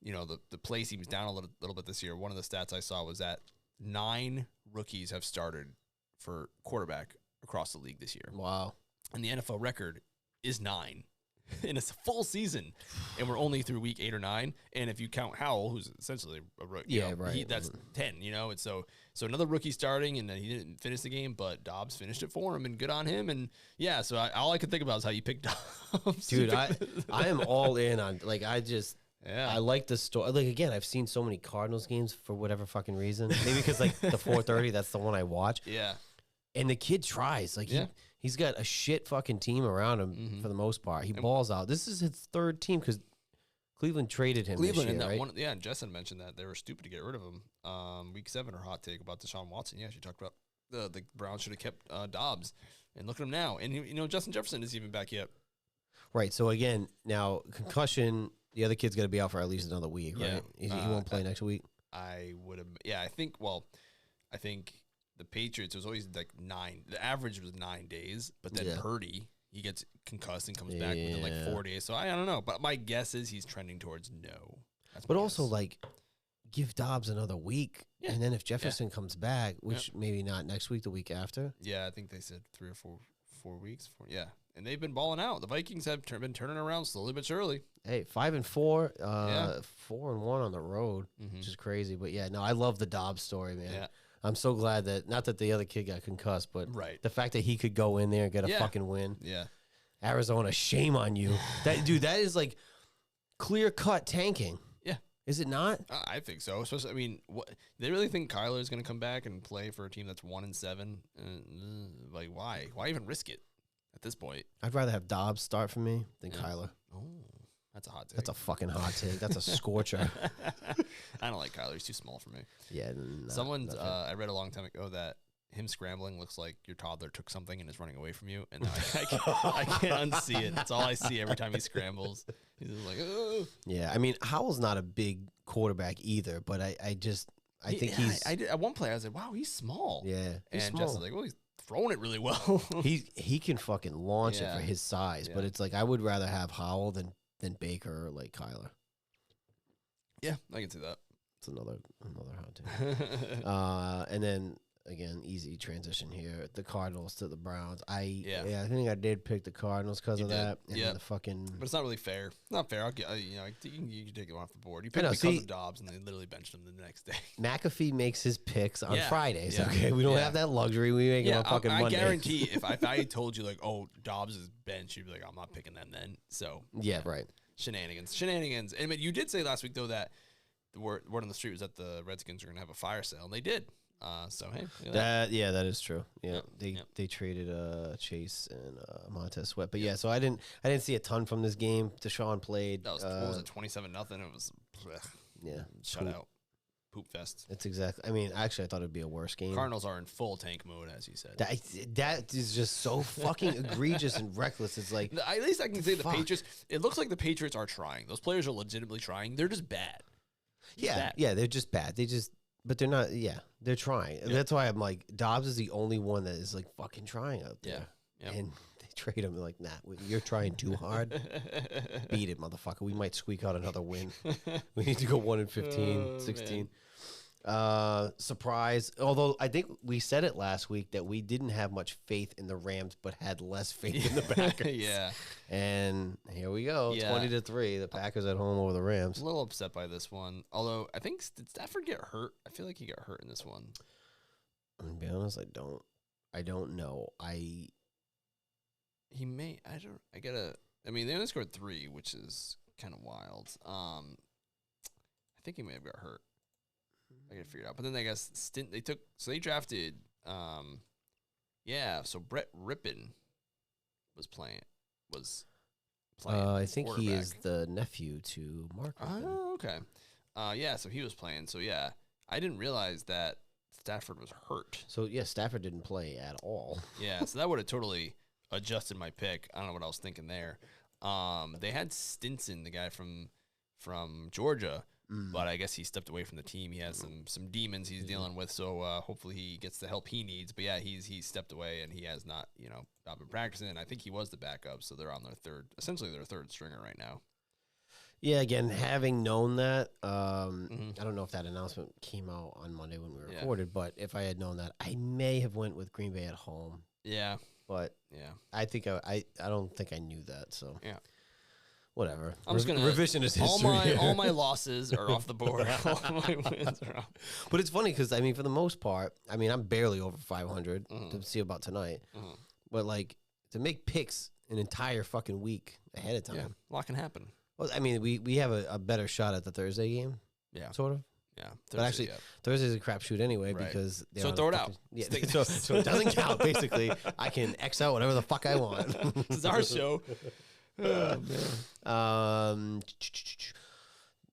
the play seems down a little bit this year. One of the stats I saw was that 9 rookies have started for quarterback across the league this year. Wow. And the NFL record is 9. And it's a full season, and we're only through week 8 or 9. And if you count Howell, who's essentially a rookie, that's 10. And so another rookie starting, and then he didn't finish the game, but Dobbs finished it for him, and good on him. And yeah, so all I could think about is how you picked Dobbs. Dude, I am all in on I like the story. Like, again, I've seen so many Cardinals games for whatever fucking reason. Maybe because like the 4:30, that's the one I watch. Yeah, and the kid tries. Like he's got a shit fucking team around him for the most part. He balls out. This is his 3rd team because Cleveland traded him this year, right? And Jessen mentioned that they were stupid to get rid of him. Week 7, her hot take about Deshaun Watson. Yeah, she talked about the Browns should have kept Dobbs. And look at him now. And, Justin Jefferson isn't even back yet. Right. So, again, now concussion, the other kid's going to be out for at least another week, right? He won't play next week? I would have. Yeah, I think the Patriots, it was always like 9. The average was 9 days, but then Purdy, he gets concussed and comes back within like 4 days. So I don't know, but my guess is he's trending towards no. But also, like, give Dobbs another week, and then if Jefferson comes back, which maybe not next week, the week after. Yeah, I think they said 3 or 4 weeks. And they've been balling out. The Vikings have been turning around slowly but surely. Hey, 5-4, 4-1 on the road, which is crazy. But yeah, no, I love the Dobbs story, man. Yeah. I'm so glad that, not that the other kid got concussed, but the fact that he could go in there and get a fucking win. Yeah. Arizona, shame on you. That is like clear cut tanking. Yeah. Is it not? I think so. Especially, I mean, they really think Kyler is going to come back and play for a team that's 1-7? Like, why? Why even risk it at this point? I'd rather have Dobbs start for me than Kyler. Oh, that's a hot take. That's a fucking hot take. That's a scorcher. I don't like Kyler. He's too small for me. Yeah. I read a long time ago that him scrambling looks like your toddler took something and is running away from you. And I can't unsee it. That's all I see every time he scrambles. He's just like, oh. Yeah, I mean, Howell's not a big quarterback either, but I think he's. I did, at one play, I was like, wow, he's small. Yeah, he's and small. Justin's like, well, he's throwing it really well. he can fucking launch it Yeah. for his size, but Yeah. it's like I would rather have Howell than Baker or like Kyler. Yeah, I can see that. It's another hot take. And then again, easy transition here. The Cardinals to the Browns. I think I did pick the Cardinals because of that. And then the fucking. But it's not really fair. Not fair. I'll get, you can take him off the board. You picked because of Dobbs, and they literally benched him the next day. McAfee makes his picks on Fridays. Yeah. Okay, we don't have that luxury. We make it on fucking Monday. I guarantee if I told you like, oh, Dobbs is bench, you'd be like, I'm not picking them then. So yeah, right. Shenanigans. And I mean, you did say last week though that the word on the street was that the Redskins are going to have a fire sale, and they did. So hey, that is true. Yeah, they traded Chase and Montez Sweat, but so I didn't see a ton from this game. Deshaun played. That was what was it, 27-0? It was shutout, poop fest. It's exactly. I mean, actually, I thought it'd be a worse game. Cardinals are in full tank mode, as you said. That is just so fucking egregious and reckless. It's like at least I can say the Patriots. It looks like the Patriots are trying. Those players are legitimately trying. They're just bad. They're just bad. But they're not. Yeah, they're trying. Yeah. That's why I'm like, Dobbs is the only one that is like fucking trying out there. Yeah. And they trade him like, nah, you're trying too hard. Beat it, motherfucker. We might squeak out another win. We need to go 1-15, 16. Surprise. Although I think we said it last week that we didn't have much faith in the Rams, but had less faith in the Packers. Yeah. And here we go, 20-3. The Packers at home over the Rams. A little upset by this one. Although I think did Stafford get hurt? I feel like he got hurt in this one. I'm gonna be honest. I don't know. He may. I mean, they only scored 3, which is kind of wild. I think he may have got hurt. I gotta figure it out. But then I guess they drafted so Brett Rippon was playing. I think he is the nephew to Mark Rippon. Oh, okay. So he was playing. So yeah, I didn't realize that Stafford was hurt. So yeah, Stafford didn't play at all. Yeah, so that would have totally adjusted my pick. I don't know what I was thinking there. They had Stinson, the guy from Georgia. But I guess he stepped away from the team. He has some demons he's dealing with, so hopefully he gets the help he needs. But yeah, he's stepped away and he has not been practicing. I think he was the backup, so they're on their third stringer right now. Yeah, again, having known that, I don't know if that announcement came out on Monday when we recorded, but if I had known that, I may have went with Green Bay at home. Yeah, but I think I don't think I knew that. So yeah. Whatever. I'm just gonna revisionist history. All my losses are off the board. All my wins are off. But it's funny because I mean, for the most part, I mean, I'm barely over 500 to see about tonight. But like to make picks an entire fucking week ahead of time, a lot can happen. Well, I mean, we have a better shot at the Thursday game. Yeah, sort of. Yeah, Thursday, but actually, Thursday's a crapshoot anyway because so throw it out. Yeah, so it doesn't count. Basically, I can X out whatever the fuck I want. This is our show. Oh, man.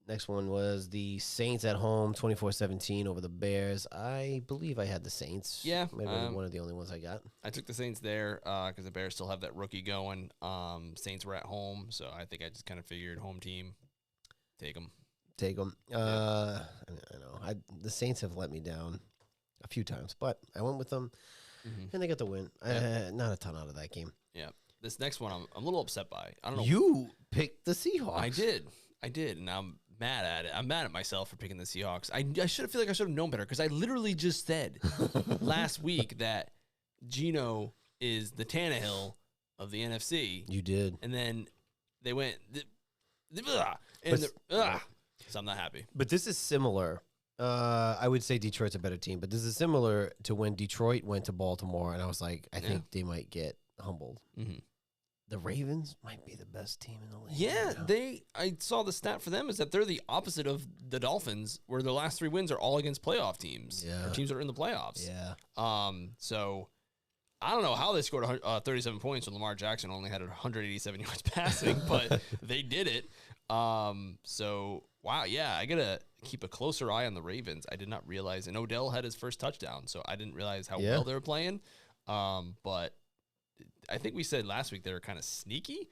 Next one was the Saints at home, 24-17 over the Bears. I believe I had the Saints. Yeah. Maybe one of the only ones I got. I took the Saints there because the Bears still have that rookie going. Saints were at home, so I think I just kind of figured home team, take them. I know. The Saints have let me down a few times, but I went with them, and they got the win. Not a ton out of that game. Yeah. This next one, I'm a little upset by. I don't know. You picked the Seahawks. I did, and I'm mad at it. I'm mad at myself for picking the Seahawks. I feel like I should have known better because I literally just said last week that Geno is the Tannehill of the NFC. You did, and then they went, so I'm not happy. But this is similar. I would say Detroit's a better team, but this is similar to when Detroit went to Baltimore, and I was like, I think they might get humbled. The Ravens might be the best team in the league. Yeah, I saw the stat for them is that they're the opposite of the Dolphins, where their last 3 wins are all against playoff teams. Yeah. Or teams that are in the playoffs. Yeah. So I don't know how they scored 37 points when Lamar Jackson only had 187 yards passing, but they did it. So wow, yeah, I gotta keep a closer eye on the Ravens. I did not realize, and Odell had his first touchdown, so I didn't realize how well they were playing. But I think we said last week they were kind of sneaky.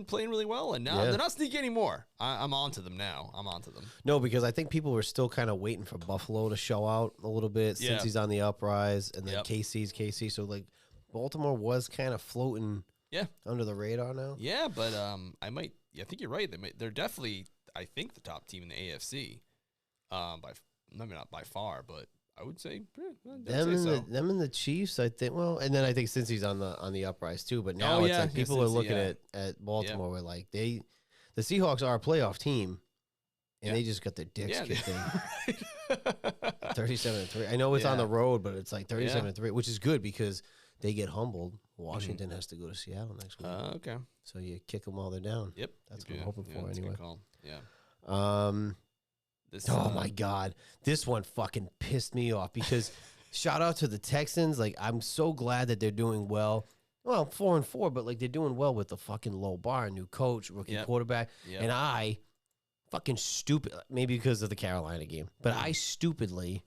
playing really well, and now they're not sneaky anymore. I'm on to them now. I'm on to them. No, because I think people were still kind of waiting for Buffalo to show out a little bit since he's on the uprise, and then KC's KC. So like Baltimore was kind of floating under the radar now. Yeah, but I think you're right. They're definitely, I think, the top team in the AFC. Maybe not by far, but I would say them and the Chiefs, I think. Well, and then I think since he's on the uprise too. But now it's like people are looking at Baltimore. Where like the Seahawks are a playoff team, and they just got their dicks kicked in. 37-3. I know it's on the road, but it's like 37-3, which is good because they get humbled. Washington has to go to Seattle next week. Okay. So you kick them while they're down. Yep. That's what I'm hoping for that's anyway. A good call. Yeah. Oh my God, this one fucking pissed me off because shout out to the Texans. Like, I'm so glad that they're doing well. Well, 4-4, but like they're doing well with the fucking low bar, new coach, rookie quarterback, and I fucking stupid, maybe because of the Carolina game, but I stupidly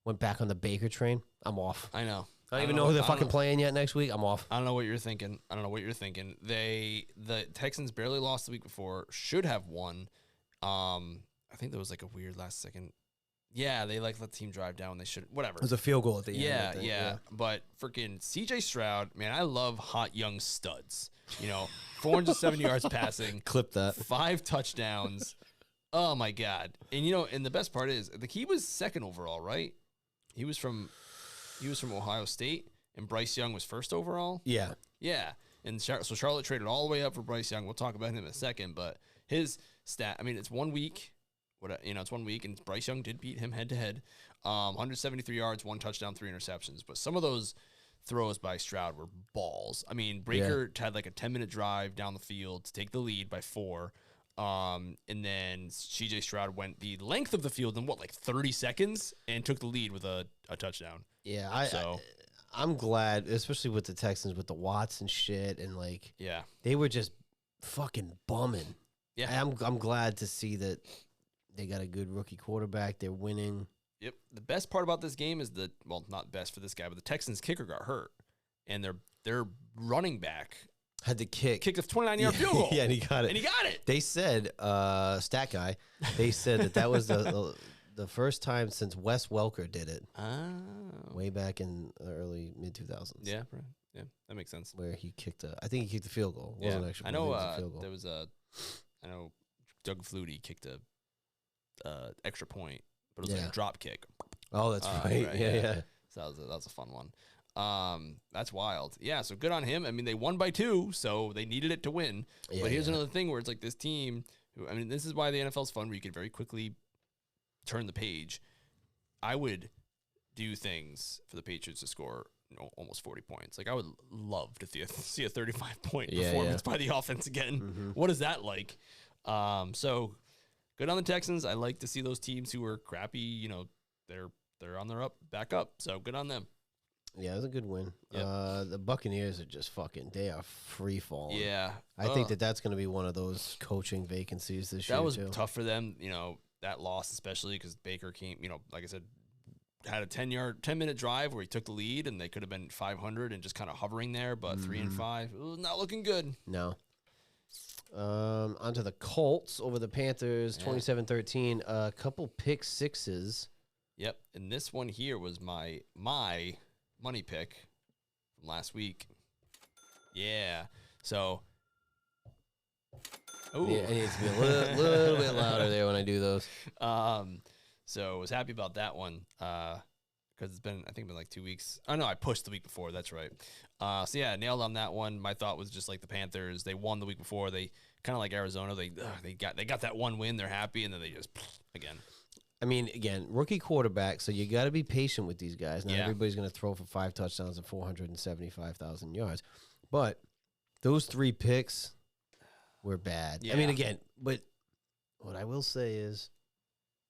went back on the Baker train. I'm off. I know. I don't even know who they're fucking playing yet next week. I'm off. I don't know what you're thinking. The Texans barely lost the week before. Should have won. I think there was like a weird last second. Yeah, they like let the team drive down. They should whatever. It was a field goal at the end. Yeah. But freaking CJ Stroud, man, I love hot young studs. 470 yards passing. Clip that. 5 touchdowns. Oh my God. And and the best part is he was second overall, right? He was from Ohio State, and Bryce Young was first overall. Yeah. Yeah. And so Charlotte traded all the way up for Bryce Young. We'll talk about him in a second, but his stat, I mean, it's 1 week. It's 1 week, and Bryce Young did beat him head-to-head. 173 yards, 1 touchdown, 3 interceptions. But some of those throws by Stroud were balls. I mean, Breaker had like a 10-minute drive down the field to take the lead by 4. And then CJ Stroud went the length of the field in, 30 seconds and took the lead with a touchdown. Yeah, I'm glad, especially with the Texans, with the Watts and shit, and they were just fucking bumming. Yeah. I'm glad to see that they got a good rookie quarterback. They're winning. Yep. The best part about this game is not best for this guy, but the Texans kicker got hurt, and their running back had to kick a 29-yard field goal. Yeah, and he got it. They said, stat guy, they said that was the first time since Wes Welker did it. Oh. Way back in the early mid-2000s. Yeah, right. Yeah, that makes sense. Where he I think he kicked the field goal. It wasn't actually. I know. I know Doug Flutie kicked a extra point, but it was like a drop kick. Oh, that's right. Yeah. So that was a fun one. That's wild. Yeah, so good on him. I mean, they won by 2, so they needed it to win. Yeah, but here's another thing where it's like this team, this is why the NFL's fun, where you can very quickly turn the page. I would do things for the Patriots to score almost 40 points. Like, I would love to see a 35-point performance by the offense again. Mm-hmm. What is that like? So good on the Texans. I like to see those teams who are crappy, they're on their back up. So good on them. Yeah, it was a good win. Yep. The Buccaneers are just they are free falling. Yeah. I think that's going to be one of those coaching vacancies this year. That was tough for them, that loss, especially because Baker came, like I said, had a 10-minute drive where he took the lead, and they could have been 500 and just kind of hovering there, but 3-5, it was not looking good. No. Onto the Colts over the Panthers, 27-13. A couple pick sixes. Yep, and this one here was my money pick from last week. Yeah, so. Oh, yeah, it needs to be a little bit louder there when I do those. So I was happy about that one because it's been like 2 weeks. Oh no, I pushed the week before. That's right. So yeah, nailed on that one. My thought was just like the Panthers. They won the week before. They kind of like Arizona. They got that one win. They're happy, and then they just again. I mean, again, rookie quarterback. So you got to be patient with these guys. Not everybody's going to throw for 5 touchdowns and 475,000 yards, but those 3 picks were bad. Yeah. I mean, again, but what I will say is,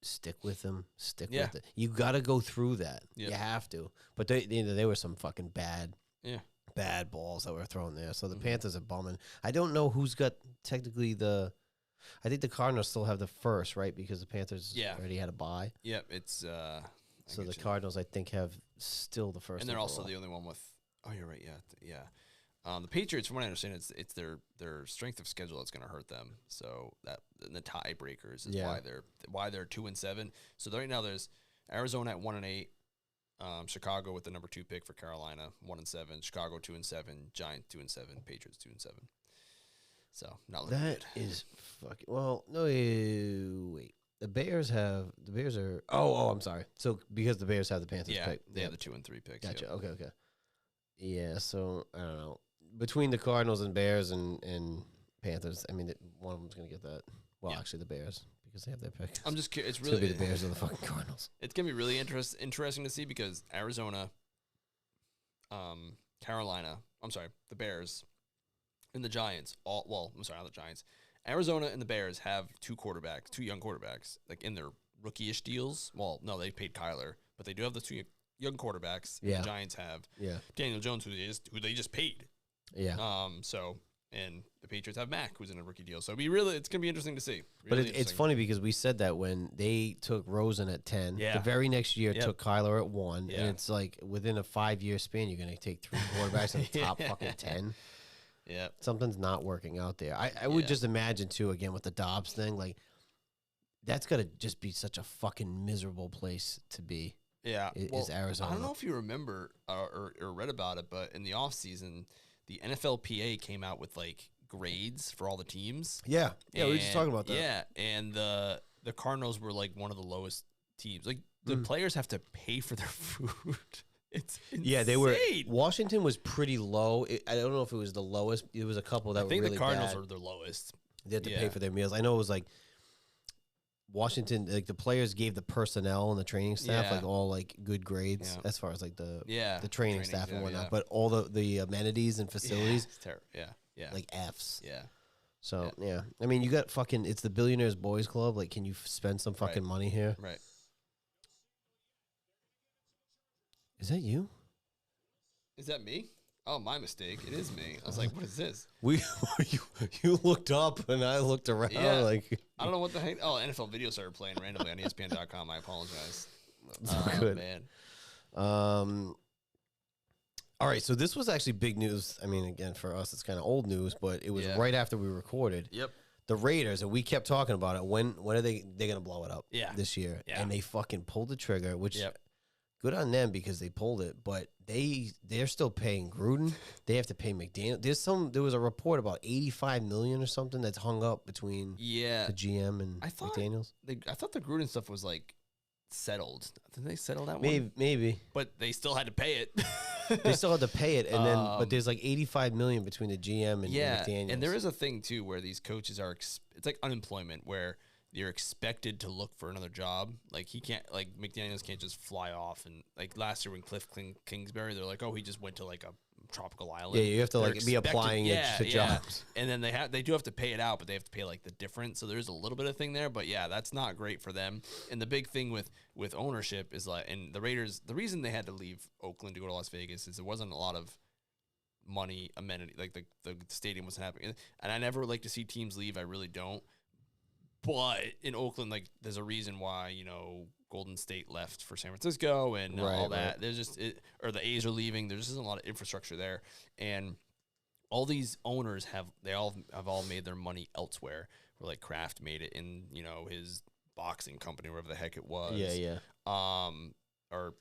stick with them. Stick with it. You got to go through that. Yep. You have to. But they were some fucking bad balls that were thrown there. So the Panthers are bumming. I don't know who's got technically I think the Cardinals still have the first, right? Because the Panthers already had a bye. Yep, it's so the Cardinals, I think, have still the first. And they're also the only one with. Oh, you're right. Yeah. The Patriots, from what I understand, it's their strength of schedule that's going to hurt them. So that and the tiebreakers is why they're 2-7. So right now there's Arizona at 1-8, Chicago with the number 2 pick for Carolina 1-7, Chicago 2-7, Giants 2-7, Patriots 2-7. So not looking good. That is fucking well. No, wait. The Bears are. Oh, I'm sorry. So because the Bears have the Panthers pick, they have the 2 and 3 picks. Gotcha. Yep. Okay. Yeah. So I don't know. Between the Cardinals and Bears and Panthers, I mean, one of them's going to get that. Well, actually, the Bears, because they have their pick. I'm just curious. It's really going to be the Bears or the fucking Cardinals. It's going to be really interesting to see because Arizona, Carolina, the Bears, and the Giants, not the Giants. Arizona and the Bears have two young quarterbacks, like in their rookie-ish deals. Well, no, they paid Kyler, but they do have the 2 young quarterbacks. Yeah. The Giants have Daniel Jones, who they just paid. Yeah. And the Patriots have Mac, who's in a rookie deal. So it's gonna be interesting to see. But it's funny because we said that when they took Rosen at 10, the very next year took Kyler at 1, and it's like within a 5-year span, you're gonna take 3 quarterbacks in the top fucking 10. Yeah, something's not working out there. I would just imagine too, again with the Dobbs thing, like that's gotta just be such a fucking miserable place to be. Yeah, is Arizona. I don't know if you remember or read about it, but in the offseason, the NFLPA came out with like grades for all the teams. Yeah, we were just talking about that. Yeah, and the Cardinals were like one of the lowest teams. Like the players have to pay for their food. It's insane. Yeah, they were. Washington was pretty low. I don't know if it was the lowest. It was a couple that were really bad. I think the Cardinals were the lowest. They had to pay for their meals. I know it was like Washington, like the players gave the personnel and the training staff like all like good grades as far as like the training staff and whatnot. But all the amenities and facilities, it's terrible. Yeah, like Fs. Yeah. So I mean, you got fucking. It's the Billionaires Boys Club. Like, can you spend some fucking money here? Right. Is that you? Is that me? Oh, my mistake. It is me. I was like, what is this? You looked up and I looked around. Yeah. Like I don't know what the heck. Oh, NFL video started playing randomly on ESPN.com. I apologize. That's good. Man. All right, so this was actually big news. I mean, again, for us, it's kind of old news, but it was right after we recorded. Yep. The Raiders, and we kept talking about it. When are they're going to blow it up this year? Yeah. And they fucking pulled the trigger, which good on them because they pulled it, but they're still paying Gruden. They have to pay McDaniel. There was a report about $85 million or something that's hung up between the GM and McDaniels. I thought the Gruden stuff was like settled. Didn't they settle that one? Maybe. But they still had to pay it. They still had to pay it, and then but there's like $85 million between the GM and McDaniels. And there is a thing too where these coaches are it's like unemployment where you're expected to look for another job. Like he can't, like McDaniels can't just fly off. And like last year when Cliff Kingsbury, they're like, oh, he just went to like a tropical island. Yeah, you have to like be applying to jobs. And then they do have to pay it out, but they have to pay like the difference. So there's a little bit of thing there, but yeah, that's not great for them. And the big thing with ownership is like, and the Raiders, the reason they had to leave Oakland to go to Las Vegas is there wasn't a lot of money amenity, like the stadium wasn't happening. And I never like to see teams leave. I really don't. But in Oakland, like, there's a reason why, Golden State left for San Francisco and all that. Right. There's just, or the A's are leaving. There just isn't a lot of infrastructure there. And all these owners have all made their money elsewhere. Where, like, Kraft made it in, his boxing company, wherever the heck it was. Yeah. Or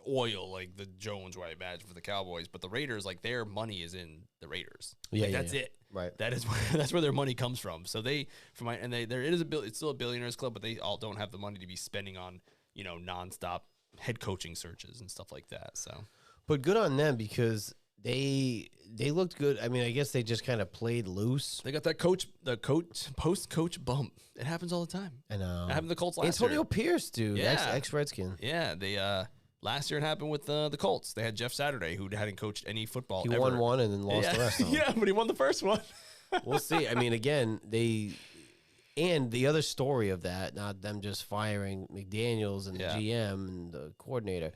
oil, like the Jones, where I imagine for the Cowboys. But the Raiders, like, their money is in the Raiders. That's it. Right. That's where their money comes from. So it's still a billionaires club, but they all don't have the money to be spending on, nonstop head coaching searches and stuff like that. So, but good on them because they looked good. I mean, I guess they just kind of played loose. They got that post coach bump. It happens all the time. I know. It happened to the Colts last year. Antonio Pierce, dude. Yeah. Ex-Redskin. Yeah. They last year it happened with the Colts. They had Jeff Saturday, who hadn't coached any football ever. He won one and then lost the rest of them. Yeah, but he won the first one. We'll see. I mean, again, and the other story of that, not them just firing McDaniels and the GM and the coordinator,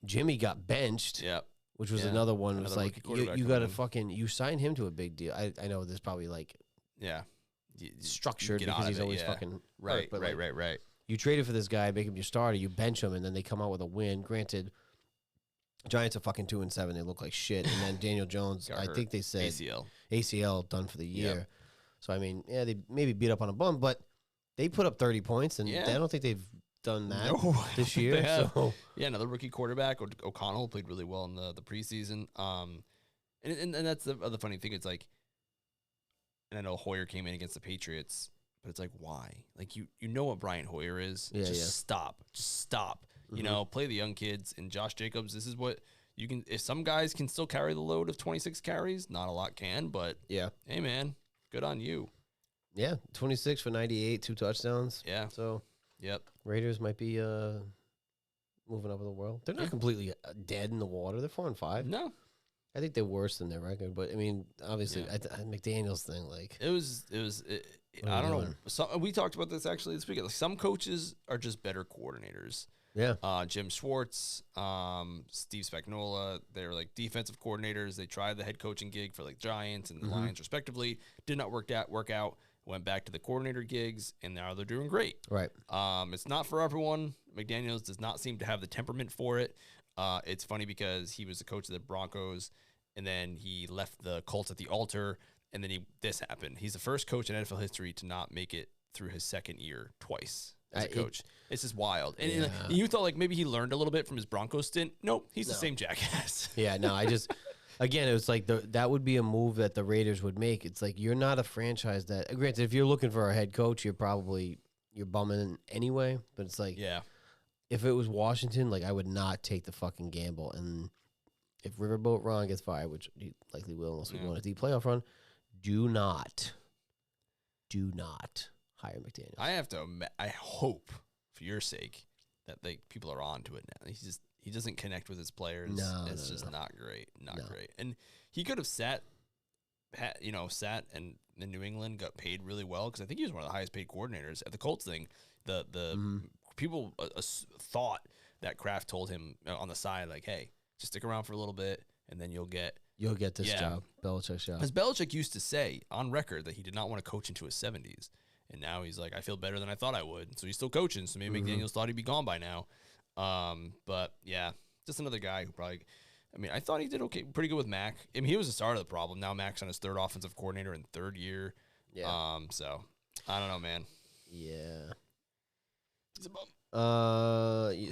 Jimmy got benched. Yeah. Which was another one. It was like, you got to you sign him to a big deal. I know there's probably like structured because he's always fucking right, hurt, but right. You traded for this guy, make him your starter, you bench him, and then they come out with a win. Granted, Giants are fucking 2-7. They look like shit. And then Daniel Jones, I think they said ACL done for the year. Yep. So I mean, yeah, they maybe beat up on a bum, but they put up 30 points, and I don't think they've done that this year. So yeah, another rookie quarterback, O'Connell, played really well in the preseason. And that's the other funny thing. It's like, and I know Hoyer came in against the Patriots, but it's like, why? Like you know what Brian Hoyer is. Just stop. You know, play the young kids. And Josh Jacobs, this is what you can. If some guys can still carry the load of 26 carries, not a lot can. But hey man, good on you. Yeah, 26 for 98, 2 touchdowns. Yeah. So Raiders might be moving up in the world. They're not completely dead in the water. They're 4-5. No. I think they're worse than their record, but I mean, obviously, McDaniel's thing, like it was. I don't know. We talked about this actually this weekend. Like, some coaches are just better coordinators. Yeah. Jim Schwartz, Steve Spagnuolo, they're like defensive coordinators. They tried the head coaching gig for like Giants and the Lions, respectively. Did not work out. Went back to the coordinator gigs, and now they're doing great. Right. It's not for everyone. McDaniels does not seem to have the temperament for it. It's funny because he was the coach of the Broncos, and then he left the Colts at the altar, and then this happened. He's the first coach in NFL history to not make it through his second year twice as a coach. It's just wild. And you thought like maybe he learned a little bit from his Broncos stint. Nope, he's the same jackass. Again, it was like that would be a move that the Raiders would make. It's like you're not a franchise that, granted, if you're looking for a head coach, you're bumming anyway. But it's like, if it was Washington, like I would not take the fucking gamble. And if Riverboat Ron gets fired, which he likely will unless we go on a deep playoff run, do not hire McDaniels. I hope for your sake that people are on to it now. He doesn't connect with his players. It's just not great. Not great. And he could have sat in New England, got paid really well, because I think he was one of the highest paid coordinators at the Colts thing. The people thought that Kraft told him on the side, like, hey, just stick around for a little bit, and then you'll get this job, Belichick's job. Because Belichick used to say on record that he did not want to coach into his 70s. And now he's like, I feel better than I thought I would. So he's still coaching. So maybe McDaniels thought he'd be gone by now. But yeah, just another guy who probably, I mean, I thought he did pretty good with Mac. I mean, he was the start of the problem. Now Mac's on his third offensive coordinator in third year. Yeah. So I don't know, man. Yeah. He's a bum.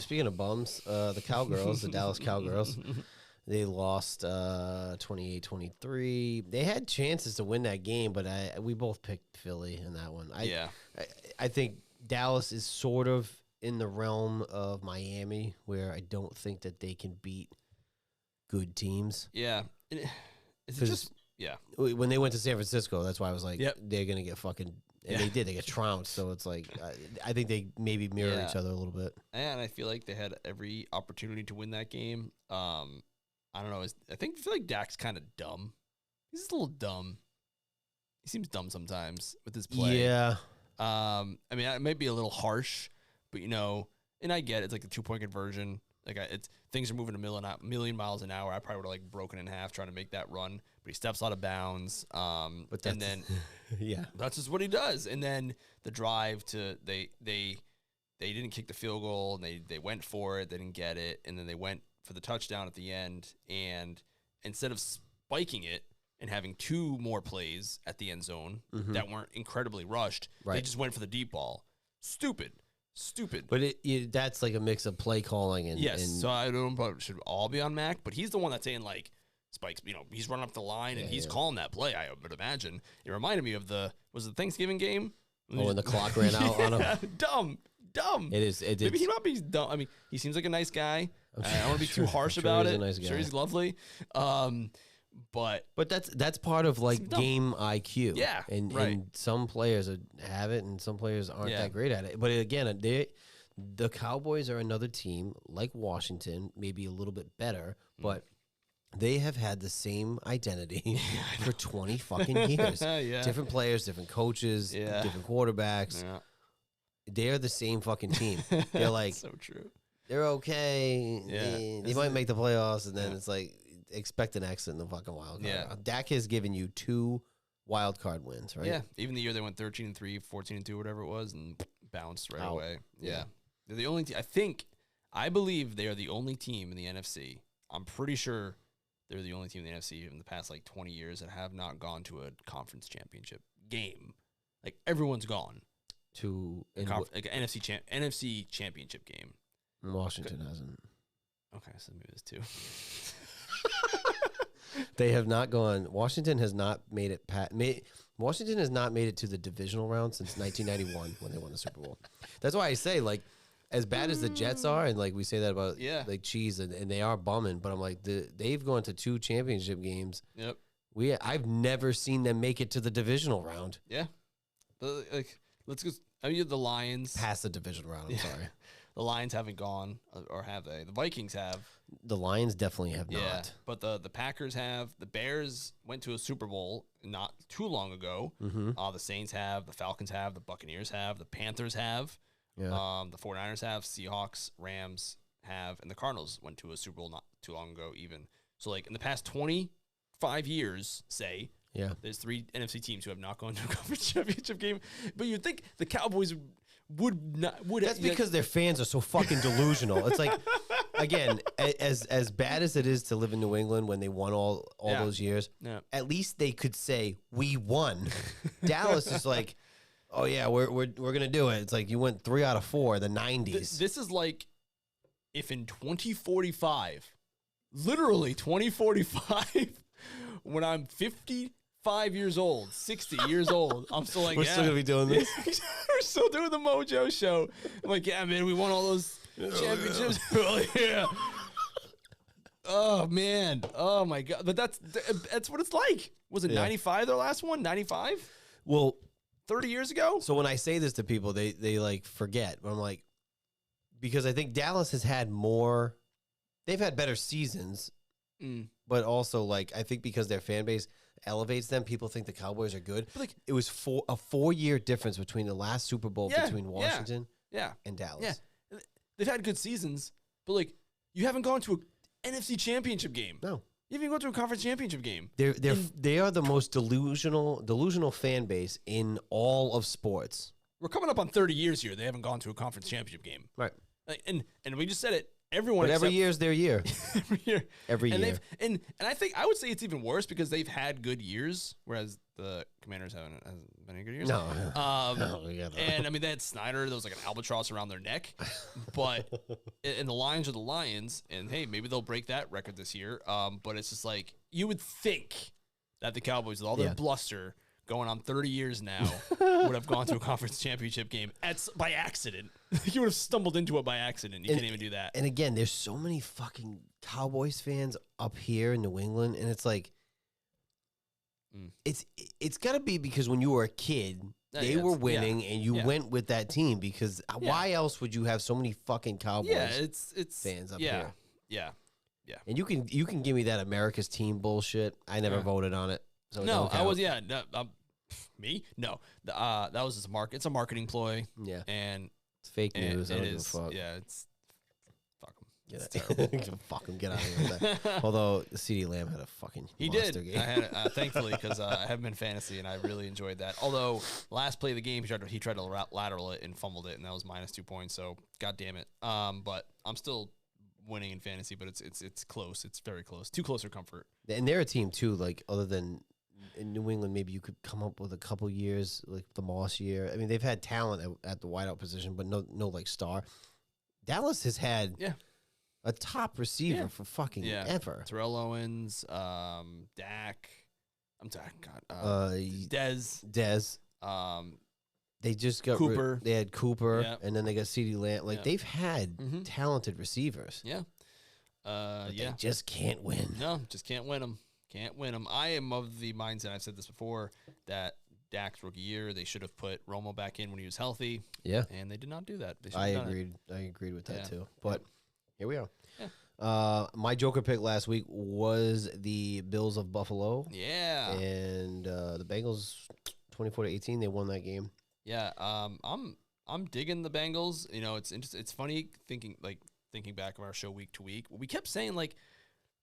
Speaking of bums, the Cowgirls, the Dallas Cowgirls, they lost 28-23. They had chances to win that game, but we both picked Philly in that one. I think Dallas is sort of in the realm of Miami, where I don't think that they can beat good teams. Yeah. Is it just when they went to San Francisco, that's why I was like, they're gonna get fucking. And they did. They got trounced. So it's like, I think they maybe mirror each other a little bit. And I feel like they had every opportunity to win that game. I don't know. I feel like Dak's kind of dumb. He's just a little dumb. He seems dumb sometimes with his play. Yeah. I mean, it might be a little harsh, but and I get it. It's like the 2-point conversion. Like things are moving a million miles an hour. I probably would have like broken in half trying to make that run, but he steps out of bounds. But then that's just what he does. And then the drive they didn't kick the field goal, and they went for it. They didn't get it, and then they went for the touchdown at the end. And instead of spiking it and having 2 more plays at the end zone that weren't incredibly rushed, they just went for the deep ball. Stupid. But that's like a mix of play calling and so I don't know if it should all be on Mac, but he's the one that's saying like spikes. He's running up the line and he's calling that play. I would imagine it reminded me of the Thanksgiving game. When the clock ran out on him. Dumb. It is. Maybe he might be dumb. I mean, he seems like a nice guy. I don't want to be too harsh about it. Nice guy. I'm sure he's lovely. But that's part of like game IQ. Yeah, and some players have it, and some players aren't that great at it. But again, the Cowboys are another team like Washington, maybe a little bit better, but they have had the same identity for 20 fucking years. Different players, different coaches, different quarterbacks. Yeah. They're the same fucking team. They're like so true. They're okay. Yeah. They might make the playoffs, and then it's like, expect an exit in the fucking wild card. Yeah. Dak has given you 2 wild card wins, right? Yeah. Even the year they went 13-3, 14-2, whatever it was, and bounced right away. Yeah. They're the only team. I believe they are the only team in the NFC I'm pretty sure they're the only team in the NFC in the past like 20 years that have not gone to a conference championship game. Like everyone's gone to like an NFC championship game. Washington hasn't. Okay, so maybe there's two. They have not gone. Washington has not made it. Washington has not made it to the divisional round since 1991 when they won the Super Bowl. That's why I say, like, as bad as the Jets are, and like we say that about like Cheese, and they are bumming, but I'm like, they've gone to 2 championship games. Yep. I've never seen them make it to the divisional round. Yeah. But like, let's go. I mean, the Lions Past the divisional round. I'm sorry. The Lions haven't gone, or have they? The Vikings have. The Lions definitely have not. But the Packers have. The Bears went to a Super Bowl not too long ago. Mm-hmm. The Saints have. The Falcons have. The Buccaneers have. The Panthers have. Yeah. The 49ers have. Seahawks, Rams have. And the Cardinals went to a Super Bowl not too long ago even. So, like, in the past 25 years, say, there's 3 NFC teams who have not gone to a conference championship game. But you'd think the Cowboys would not. That's because their fans are so fucking delusional. It's like, again, as bad as it is to live in New England when they won all those years, at least they could say we won. Dallas is like, oh yeah, we're gonna do it. It's like you went 3 out of 4 the 90s. This is like if in 2045, literally 2045, when I'm 55 years old, 60 years old, I'm still like, we're still gonna be doing this. We're still doing the MOJO show. I'm like, yeah, man, we won all those championships. Yeah. Oh man, oh my god, but that's what it's like. Was it 95 their last one? 95? Well, 30 years ago. So when I say this to people, they like forget. But I'm like, because I think Dallas has had more. They've had better seasons, but also like I think because their fan base elevates them, people think the Cowboys are good. But like it was a 4-year difference between the last Super Bowl between Washington and Dallas. Yeah, they've had good seasons, but like you haven't gone to an NFC Championship game. No. You haven't gone to a conference championship game. They are the most delusional fan base in all of sports. We're coming up on 30 years here. They haven't gone to a conference championship game. Right. And we just said it. Everyone, but every year is their year. every year. And I think I would say it's even worse because they've had good years, whereas the Commanders hasn't been any good years. No. And I mean they had Snyder. There was like an albatross around their neck, but and the Lions are the Lions, and hey, maybe they'll break that record this year. But it's just like you would think that the Cowboys, with all their bluster, going on 30 years now, would have gone to a conference championship game by accident. You would have stumbled into it by accident. You can't even do that. And again, there's so many fucking Cowboys fans up here in New England, and it's like, it's got to be because when you were a kid, they were winning, and you went with that team. Because why else would you have so many fucking Cowboys fans up here? Yeah. And you can give me that America's team bullshit. I never voted on it. So no, I was me? No. That was just it's a marketing ploy. Yeah. And it's fake news. I don't give a fuck. Yeah, it's fuck them. It's terrible. Fuck him. Get out of here with that. Although CeeDee Lamb had a fucking monster game. I had it, thankfully, because I haven't been fantasy and I really enjoyed that. Although last play of the game he tried to lateral it and fumbled it, and that was -2 points. So god damn it. But I'm still winning in fantasy, but it's close. It's very close. Too close for comfort. And they're a team too. Like other than in New England, maybe you could come up with a couple years, like the Moss year. I mean, they've had talent at the wideout position, but no like star. Dallas has had a top receiver for fucking ever. Terrell Owens, Dak. I'm sorry, God. Dez. They just got Cooper. They had Cooper, and then they got CeeDee Lamb. Like they've had talented receivers. Yeah. They just can't win. No, just can't win them. Can't win them. I am of the mindset, I've said this before, that Dak's rookie year, they should have put Romo back in when he was healthy. Yeah. And they did not do that. I agreed with that too. But here we are. Yeah. My Joker pick last week was the Bills of Buffalo. Yeah. And the Bengals 24-18, they won that game. Yeah. I'm digging the Bengals. You know, it's funny thinking back of our show week to week. We kept saying like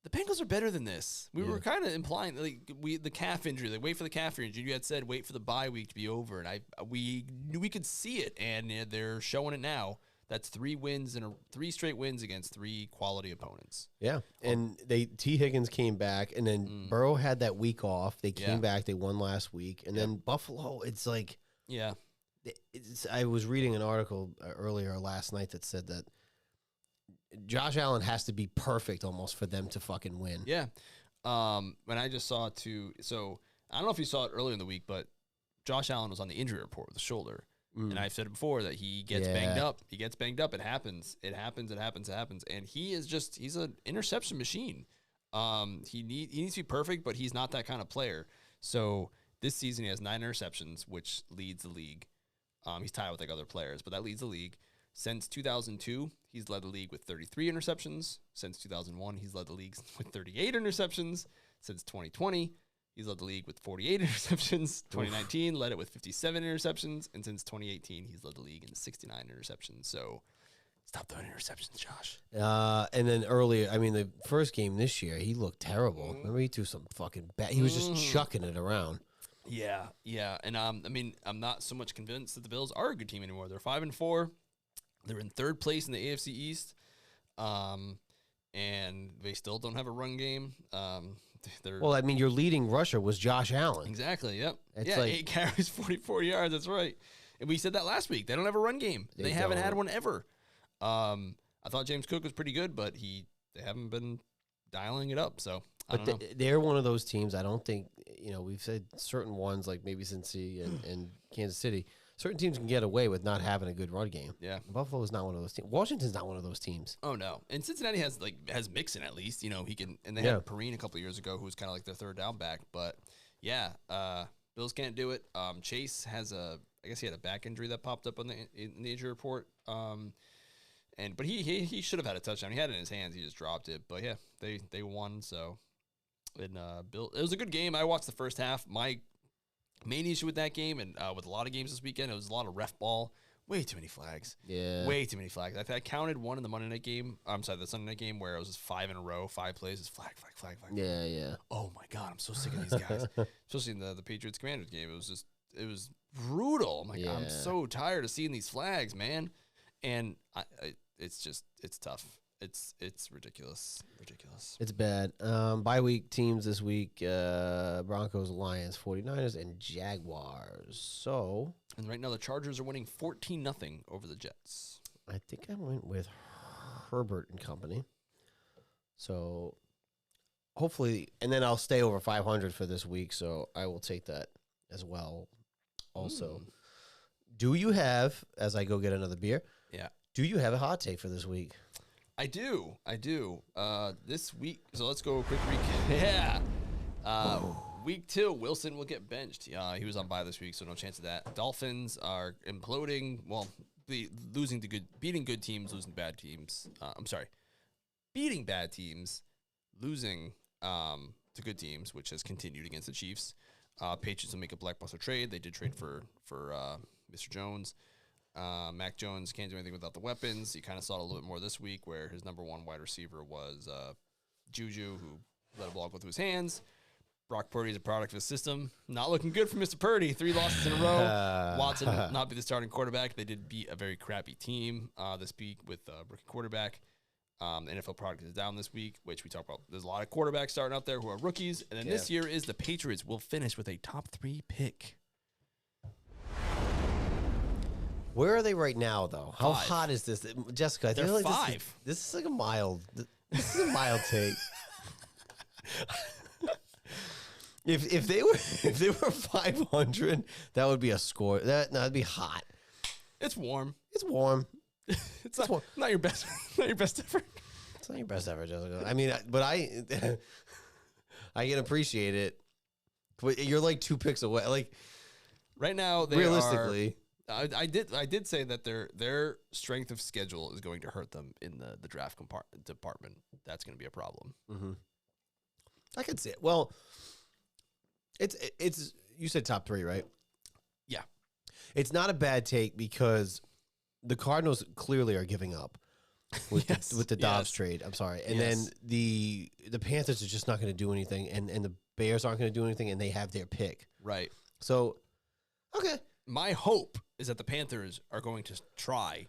the Bengals are better than this. We were kind of implying like the calf injury, like wait for the calf injury. You had said wait for the bye week to be over, and we knew we could see it, and they're showing it now That's 3 straight wins against 3 quality opponents. Yeah, and T. Higgins came back, and then Burrow had that week off. They came back. They won last week, and then Buffalo. It's like, I was reading an article earlier last night that said that Josh Allen has to be perfect almost for them to fucking win. Yeah, and I just saw too. So I don't know if you saw it earlier in the week, but Josh Allen was on the injury report with the shoulder. And I've said it before that he gets banged up. He gets banged up. It happens. And he's an interception machine. He needs to be perfect, but he's not that kind of player. So this season he has 9 interceptions, which leads the league. He's tied with like other players, but that leads the league. Since 2002, he's led the league with 33 interceptions. Since 2001, he's led the league with 38 interceptions. Since 2020, he's led the league with 48 interceptions. 2019 led it with 57 interceptions. And since 2018, he's led the league in 69 interceptions. So stop throwing interceptions, Josh. And then earlier, I mean, the first game this year, he looked terrible. Remember, he threw some fucking bad. He was just chucking it around. Yeah. And I mean, I'm not so much convinced that the Bills are a good team anymore. They're 5-4. They're in 3rd place in the AFC East. And they still don't have a run game. Well, I mean, your leading rusher was Josh Allen. Exactly, yep. It's 8 carries, 44 yards, that's right. And we said that last week. They don't have a run game. They haven't had one ever. I thought James Cook was pretty good, but they haven't been dialing it up, so I don't know. They're one of those teams, I don't think, we've said certain ones like maybe Cincy and Kansas City, certain teams can get away with not having a good run game. Yeah. Buffalo is not one of those teams. Washington's not one of those teams. Oh, no. And Cincinnati has Mixon at least. He can, and they had Perrine a couple of years ago who was kind of like their third down back. But, Bills can't do it. Chase has I guess he had a back injury that popped up in the injury report. But he should have had a touchdown. He had it in his hands. He just dropped it. But, yeah, they won. So, it was a good game. I watched the first half. My main issue with that game and with a lot of games this weekend, it was a lot of ref ball. Way too many flags. Yeah. Way too many flags. I counted one in the Monday night game. I'm sorry, the Sunday night game where it was just 5 in a row, 5 plays. It's flag. Yeah. Oh, my God. I'm so sick of these guys. Especially in the Patriots-Commanders game. It was brutal. God, I'm so tired of seeing these flags, man. And it's tough. It's ridiculous. It's bad. Bye week teams this week, Broncos, Lions, 49ers, and Jaguars. So, and right now the Chargers are winning 14-0 over the Jets. I think I went with Herbert and company. So, hopefully, and then I'll stay over 500 for this week, so I will take that as well. Also, do you have, as I go get another beer, do you have a hot take for this week? I do. This week, so let's go a quick recap. Yeah. Week 2, Wilson will get benched. He was on bye this week, so no chance of that. Dolphins are imploding. Well, beating good teams, losing bad teams. Beating bad teams, losing to good teams, which has continued against the Chiefs. Patriots will make a blockbuster trade. They did trade for Mr. Jones. Mac Jones can't do anything without the weapons. You kind of saw it a little bit more this week where his number 1 wide receiver was Juju, who let a ball go through his hands. Brock Purdy is a product of his system. Not looking good for Mr. Purdy. 3 losses in a row. Watson will not be the starting quarterback. They did beat a very crappy team this week with rookie quarterback. The NFL product is down this week, which we talked about. There's a lot of quarterbacks starting out there who are rookies. And then this year is the Patriots will finish with a top 3 pick. Where are they right now, though? How 5. hot is this, Jessica? I They're feel like 5. This is like a mild. This is a mild take. If they were 500, that would be a score. That'd be hot. It's warm. It's warm. It's not your best. Not your best effort. It's not your best effort, Jessica. I mean, but I can appreciate it. But you're like 2 picks away. Like right now, they realistically. I did say that their strength of schedule is going to hurt them in the draft department. That's going to be a problem. Mm-hmm. I could see it. Well, it's you said top 3, right? Yeah. It's not a bad take because the Cardinals clearly are giving up with the Dobbs trade. I'm sorry. And then the Panthers are just not going to do anything, and the Bears aren't going to do anything, and they have their pick. Right. So, okay. My hope is that the Panthers are going to try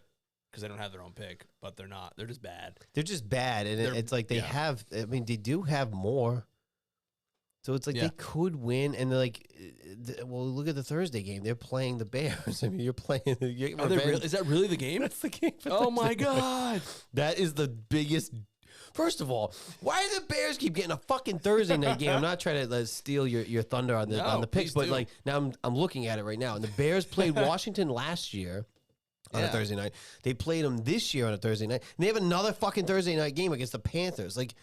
because they don't have their own pick, but they're not. They're just bad. They're just bad, and it's like they yeah. have. I mean, they do have more. So it's like Yeah. they could win, and they're like, well, look at the Thursday game. They're playing the Bears. I mean, you're playing. Are they is that really the game? That's the game. For Oh Thursday my night. God! That is the biggest. First of all, why do the Bears keep getting a fucking Thursday night game? I'm not trying to steal your thunder on the picks, please but do. like now I'm looking at it right now, and the Bears played Washington last year on a Yeah. Thursday night. They played them this year on a Thursday night, and they have another fucking Thursday night game against the Panthers. Like,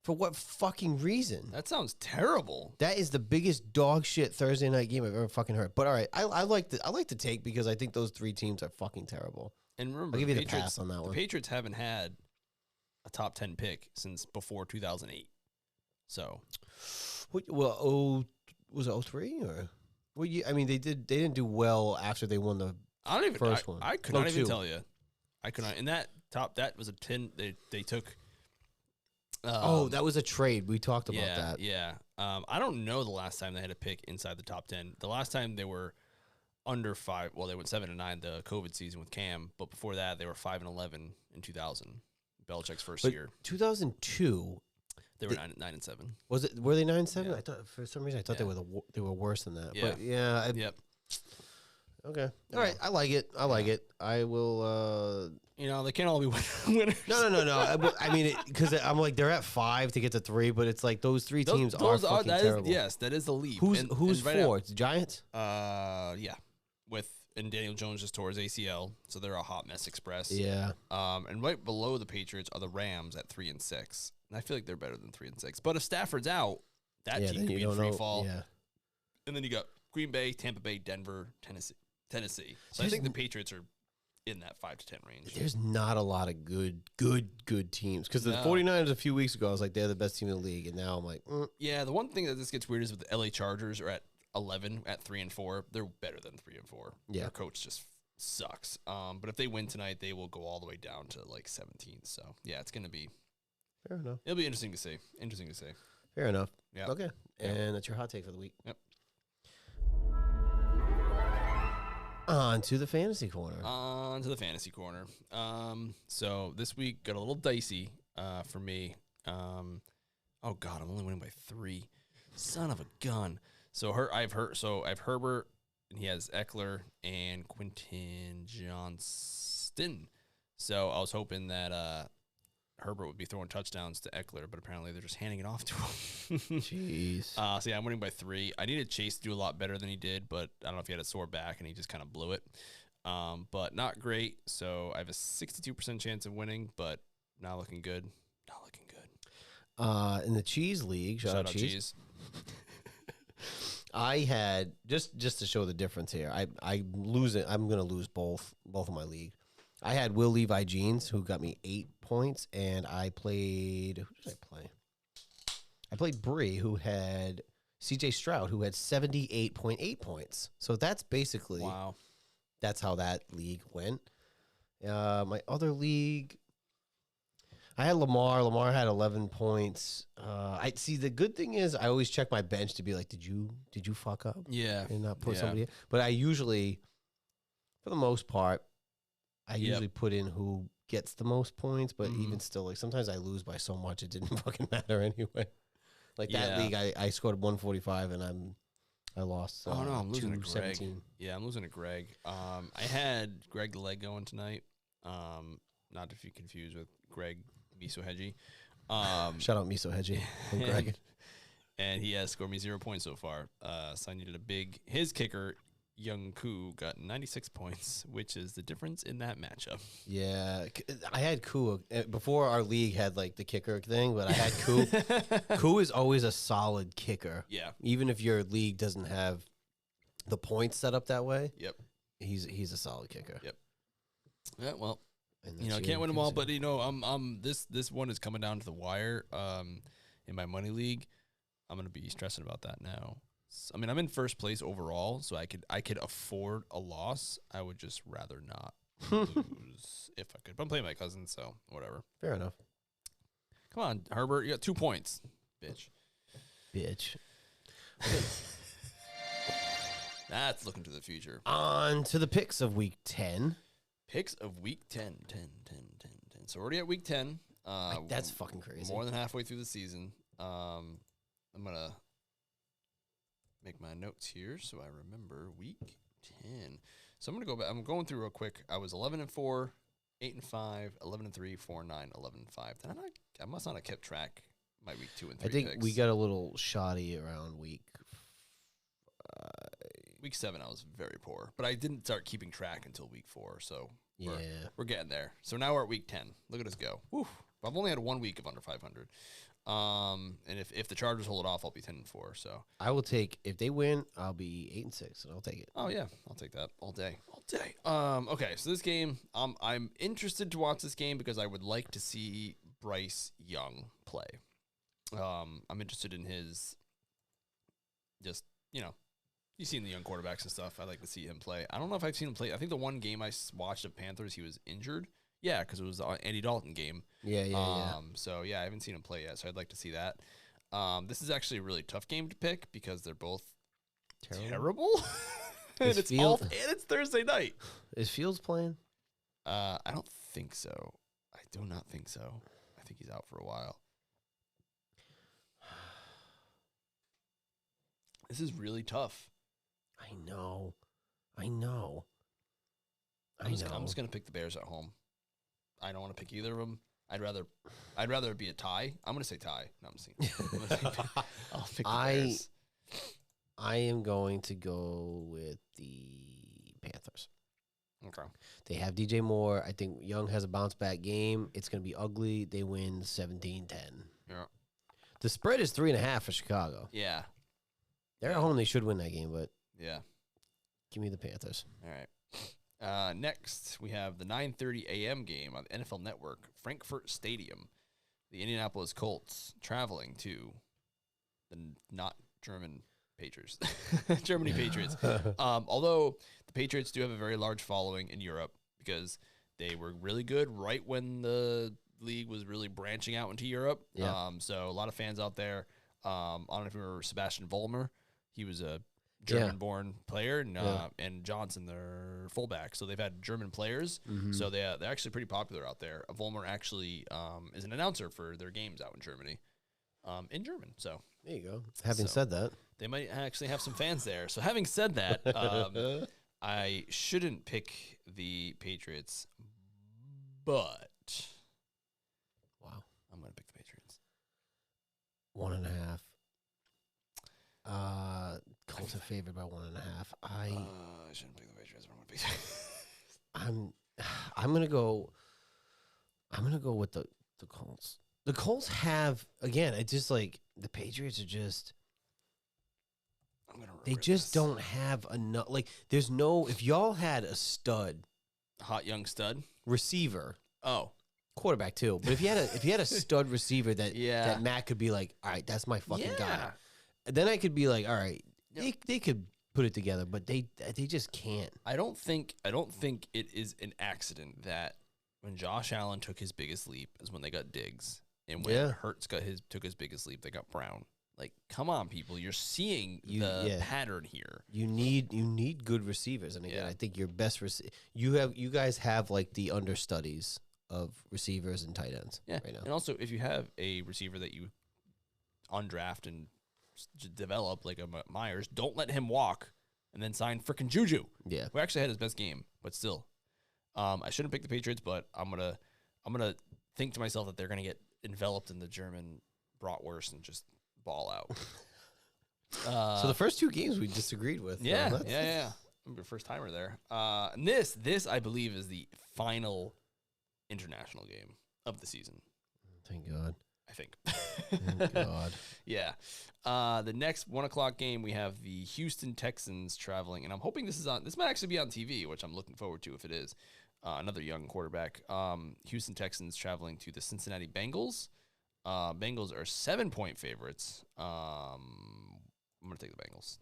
for what fucking reason? That sounds terrible. That is the biggest dog shit Thursday night game I've ever fucking heard. But all right, I like the take because I think those three teams are fucking terrible. And remember, I'll give you the Patriots, pass on that the one. Patriots haven't had a top 10 pick since before 2008. So, Was it 03 or? Well, I mean, they didn't do well after they won the I don't even. first one. I could No, not even 2. tell you. I could not. In that that was a 10. They took. That was a trade. We talked about yeah, that. Yeah. I don't know the last time they had a pick inside the top 10. The last time they were under 5. Well, they went 7-9 the COVID season with Cam, but before that they were 5-11 in 2000. Belichick's first But year. 2002 They were 9-7. was it? Were they 9-7? Yeah. I thought for some reason I thought Yeah. they were worse than that. Yeah. But yeah. Yep. Okay. All right. I like it. I like it. I will. You know, they can't all be winners. No. I mean, because I'm like they're at 5 to get to 3, but it's like those three teams are fucking terrible. Yes, that is the leap. Who's And four? right It's the Giants. yeah, and Daniel Jones just tore his ACL, so they're a hot mess express. Yeah. And right below the Patriots are the Rams at 3-6, and I feel like they're better than 3-6. But if Stafford's out, that team then could you be in don't free know. fall. Yeah. And then you got Green Bay, Tampa Bay, Denver, Tennessee. So I There's think the Patriots are in that 5 to 10 range. There's not a lot of good teams because the No. 49ers a few weeks ago I was like they're the best team in the league, and now I'm like Yeah, the one thing that this gets weird is with the LA Chargers are at 11 at 3-4. They're better than 3-4. Yeah. Their coach just sucks. But if they win tonight, they will go all the way down to like 17. So yeah, it's gonna be. fair enough. It'll be interesting to see. Fair enough. Yeah. Okay. Yeah. And that's your hot take for the week. Yep. On to the fantasy corner. On to the fantasy corner. So this week got a little dicey for me. Oh God, I'm only winning by 3. Son of a gun. So I've Herbert, and he has Eckler and Quentin Johnston. So I was hoping that Herbert would be throwing touchdowns to Eckler, but apparently they're just handing it off to him. Jeez. So yeah, I'm winning by 3. I needed Chase to do a lot better than he did, but I don't know if he had a sore back and he just kind of blew it. But not great. So I have a 62% chance of winning, but not looking good. Not looking good. In the cheese league, shout out cheese. I had just to show the difference here. I'm losing. I'm gonna lose both of my league. I had Will Levi Jeans, who got me 8 points, and I played. Who did I play? I played Bree, who had CJ Stroud, who had 78.8 points. So that's basically Wow. that's how that league went. My other league, I had Lamar. Lamar had 11 points. I see. The good thing is, I always check my bench to be like, did you fuck up Yeah. and not put Yeah. somebody in? But I usually, for the most part, I Yep. usually put in who gets the most points. But Mhm. even still, like sometimes I lose by so much it didn't fucking matter anyway. Like that Yeah. league, I scored 145 and I lost. Oh, no, I'm losing to 217. Yeah, I'm losing to Greg. I had Greg the Leg going tonight. Not to be confused with Greg Misohedji. Shout out Miso Hedgie and Greg. And he has scored me 0 points so far. So I needed his kicker, Young Koo, got 96 points, which is the difference in that matchup. Yeah, I had Koo before our league had like the kicker thing, but I had Koo. Koo is always a solid kicker. Yeah. Even if your league doesn't have the points set up that way. Yep. He's a solid kicker. Yep. Yeah, well, And I that's can't win them all, but fantasy. I'm this one is coming down to the wire. In my money league, I'm gonna be stressing about that now. I mean, I'm in first place overall, so I could afford a loss. I would just rather not lose if I could. But I'm playing my cousin, so whatever. Fair enough. Come on, Herbert, you got 2 points, bitch. Bitch. That's looking to the future. On to the picks of week 10. Picks of week 10. So we're already at week 10. That's fucking crazy. More than halfway through the season. I'm going to make my notes here so I remember week 10. So I'm going to go back. I'm going through real quick. I was 11-4, 8-5, 11-3, 4-9, 11-5. I must not have kept track my week 2 and 3 I think picks. we got a little shoddy around week. Week 7, I was very poor, but I didn't start keeping track until week 4. So we're getting there. So now we're at week 10. Look at us go. Whew. I've only had 1 week of under 500. And if the Chargers hold it off, I'll be 10-4. So I will take, if they win, I'll be 8-6, and I'll take it. Oh yeah, I'll take that all day. Okay, so this game, I'm interested to watch this game because I would like to see Bryce Young play. I'm interested in his, just you've seen the young quarterbacks and stuff. I'd like to see him play. I don't know if I've seen him play. I think the one game I watched of Panthers, he was injured. Yeah, because it was the Andy Dalton game. Yeah. So, yeah, I haven't seen him play yet, so I'd like to see that. This is actually a really tough game to pick because they're both terrible. And it's Thursday night. Is Fields playing? I don't think so. I do not think so. I think he's out for a while. This is really tough. I know. I'm just going to pick the Bears at home. I don't want to pick either of them. I'd rather it be a tie. I'm going to say tie. No, I'm saying I'll pick the Bears. I am going to go with the Panthers. Okay. They have DJ Moore. I think Young has a bounce back game. It's going to be ugly. They win 17-10. Yeah. The spread is 3.5 for Chicago. Yeah. They're at home. They should win that game, but yeah. Give me the Panthers. All right. Next, we have the 9:30 a.m. game on the NFL Network, Frankfurt Stadium. The Indianapolis Colts traveling to the not German Patriots, Germany Patriots. Although the Patriots do have a very large following in Europe because they were really good right when the league was really branching out into Europe. Yeah. So a lot of fans out there. I don't know if you remember Sebastian Vollmer. He was a German-born player, and Johnson, their fullback. So they've had German players. Mm-hmm. So they're actually pretty popular out there. Vollmer actually is an announcer for their games out in Germany, in German. So there you go. Having said that, they might actually have some fans there. So having said that, I shouldn't pick the Patriots, but wow, I'm going to pick the Patriots. 1.5. Colts are favored by 1.5. I shouldn't pick the Patriots, but I'm going to pick I'm gonna go with the Colts. The Colts have, again, it's just like the Patriots are just they just don't have enough. Like, there's no, if y'all had a stud, hot young stud receiver, quarterback too, but if you had a stud receiver that Matt could be like, all right, that's my fucking guy. Then I could be like, all right, they could put it together, but they just can't. I don't think it is an accident that when Josh Allen took his biggest leap is when they got Diggs, and when Hurts took his biggest leap, they got Brown. Like, come on, people, you're seeing the pattern here. You need good receivers, and again, I think your best you guys have like the understudies of receivers and tight ends right now. And also, if you have a receiver that you undraft and develop like a Myers, don't let him walk and then sign freaking Juju. Yeah, who actually had his best game, but still, I shouldn't pick the Patriots, but I'm gonna think to myself that they're gonna get enveloped in the German bratwurst and just ball out. So the first two games we disagreed with. Yeah. I'm your first timer there. And this I believe is the final international game of the season. Thank God. I think. Thank God. Yeah. The next 1:00 game, we have the Houston Texans traveling, and I'm hoping this might actually be on TV, which I'm looking forward to if it is. Another young quarterback. Houston Texans traveling to the Cincinnati Bengals. Bengals are 7-point favorites. I'm gonna take the Bengals.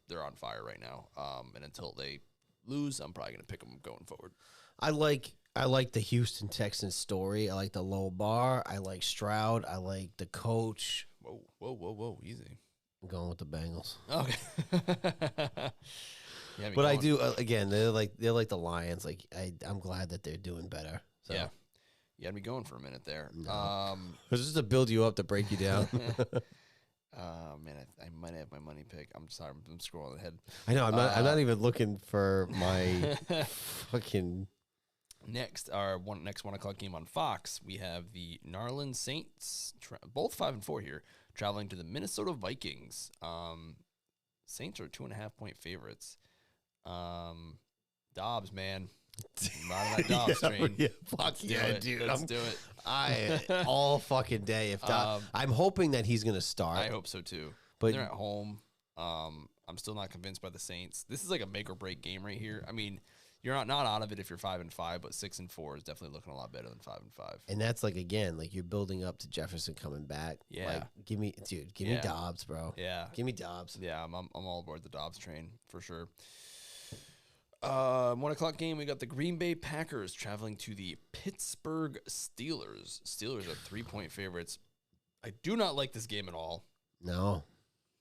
They're on fire right now. And until they lose, I'm probably gonna pick them going forward. I like the Houston Texans story. I like the low bar. I like Stroud. I like the coach. Whoa, easy. I'm going with the Bengals. Okay. Yeah, but I do again. They're like the Lions. Like I'm glad that they're doing better. So. Yeah, you had me going for a minute there. No. It's just to build you up to break you down. Man, I might have my money pick. I'm sorry, I'm scrolling ahead. I know. I'm not even looking for my fucking. Next 1 o'clock game on Fox. We have the Narland Saints, both 5-4 here, traveling to the Minnesota Vikings. Saints are 2.5-point favorites. Dobbs, man. Not on that Dobbs train. Yeah, fuck yeah, dude. Let's do it. All fucking day. If I'm hoping that he's gonna start. I hope so too. But they're at home. I'm still not convinced by the Saints. This is like a make or break game right here. I mean, you're not out of it if you're 5-5, but 6-4 is definitely looking a lot better than 5-5. And that's like again, like you're building up to Jefferson coming back. Yeah, like, give me Dobbs, bro. Yeah, give me Dobbs. Yeah, I'm all aboard the Dobbs train for sure. 1 o'clock game, we got the Green Bay Packers traveling to the Pittsburgh Steelers. Steelers are 3-point favorites. I do not like this game at all. No,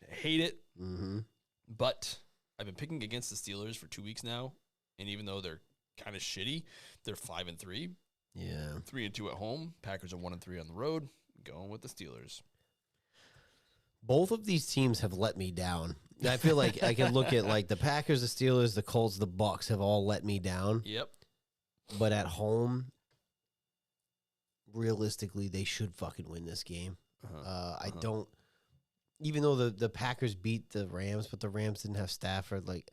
I hate it. Mm-hmm. But I've been picking against the Steelers for 2 weeks now. And even though they're kind of shitty, they're 5-3. Yeah. 3-2 at home. Packers are 1-3 on the road. Going with the Steelers. Both of these teams have let me down. I feel like I can look at like the Packers, the Steelers, the Colts, the Bucks have all let me down. Yep. But at home, realistically, they should fucking win this game. I don't. Even though the Packers beat the Rams, but the Rams didn't have Stafford, like,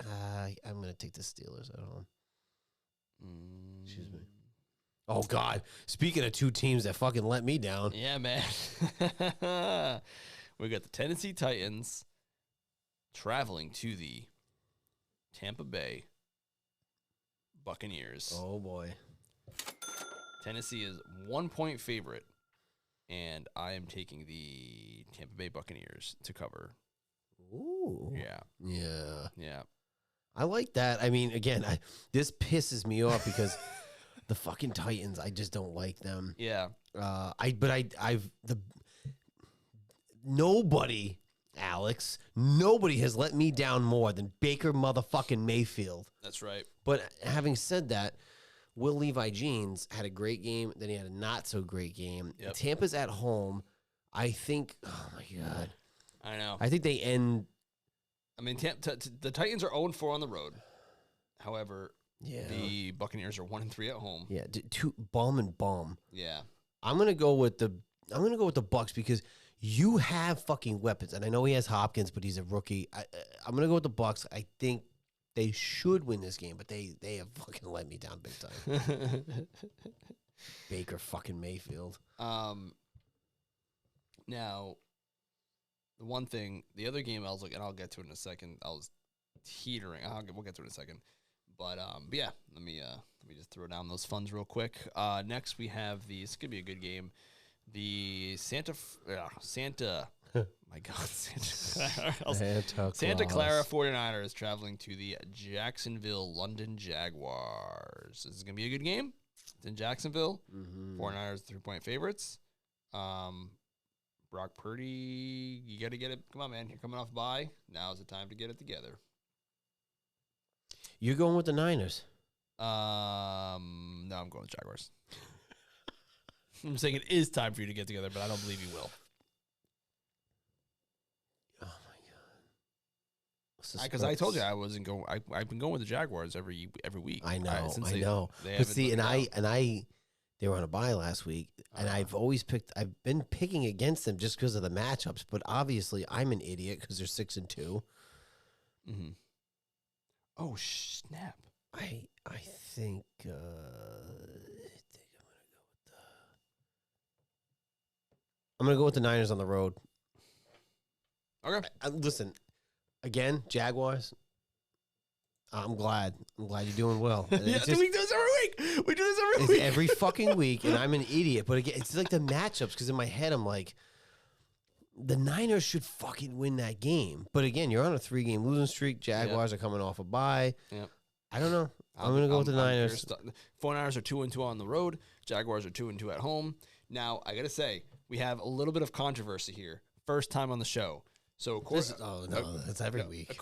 I'm going to take the Steelers at home. Excuse me. Oh, God. Speaking of two teams that fucking let me down. Yeah, man. We got the Tennessee Titans traveling to the Tampa Bay Buccaneers. Oh, boy. Tennessee is 1-point favorite. And I am taking the Tampa Bay Buccaneers to cover. Ooh. Yeah. Yeah. Yeah. I like that. I mean, again, this pisses me off because the fucking Titans, I just don't like them. Yeah. Nobody, Alex, nobody has let me down more than Baker motherfucking Mayfield. That's right. But having said that, Will Levi Jeans had a great game. Then he had a not so great game. Yep. Tampa's at home. I think. Oh my God. I know. I think they end. I mean, the Titans are 0-4 on the road. However, yeah, the Buccaneers are 1-3 at home. Yeah, two bum and bum. Yeah. I'm gonna go with the Bucks because you have fucking weapons, and I know he has Hopkins, but he's a rookie. I'm gonna go with the Bucks. I think they should win this game, but they have fucking let me down big time. Baker fucking Mayfield. Now, the one thing, the other game I was looking, and I'll get to it in a second. I was teetering. We'll get to it in a second. But yeah, let me just throw down those funds real quick. Next we have this could be a good game. The Santa. My God, Santa Clara 49ers traveling to the Jacksonville London Jaguars. This is going to be a good game. It's in Jacksonville. 49ers 3-point favorites. Brock Purdy, you got to get it. Come on, man. You're coming off bye. Now is the time to get it together. You're going with the Niners. No, I'm going with Jaguars. I'm saying it is time for you to get together, but I don't believe you will. Because I told you I wasn't going. I've been going with the Jaguars every week. I know. But see, they were on a bye last week, and I've been picking against them just because of the matchups. But obviously, I'm an idiot because they're 6-2. Mm-hmm. Oh snap! I think I'm gonna go with the Niners on the road. Okay. Listen. Again, Jaguars. I'm glad you're doing well. Yeah, we do this every week. We do this every week. Every fucking week, and I'm an idiot. But again, it's like the matchups because in my head I'm like, the Niners should fucking win that game. But again, you're on a 3-game losing streak. Jaguars are coming off a bye. Yep. I don't know. I'm gonna go with the Niners. 49ers are 2-2 on the road. Jaguars are 2-2 at home. Now I gotta say we have a little bit of controversy here. First time on the show. So, that's every week.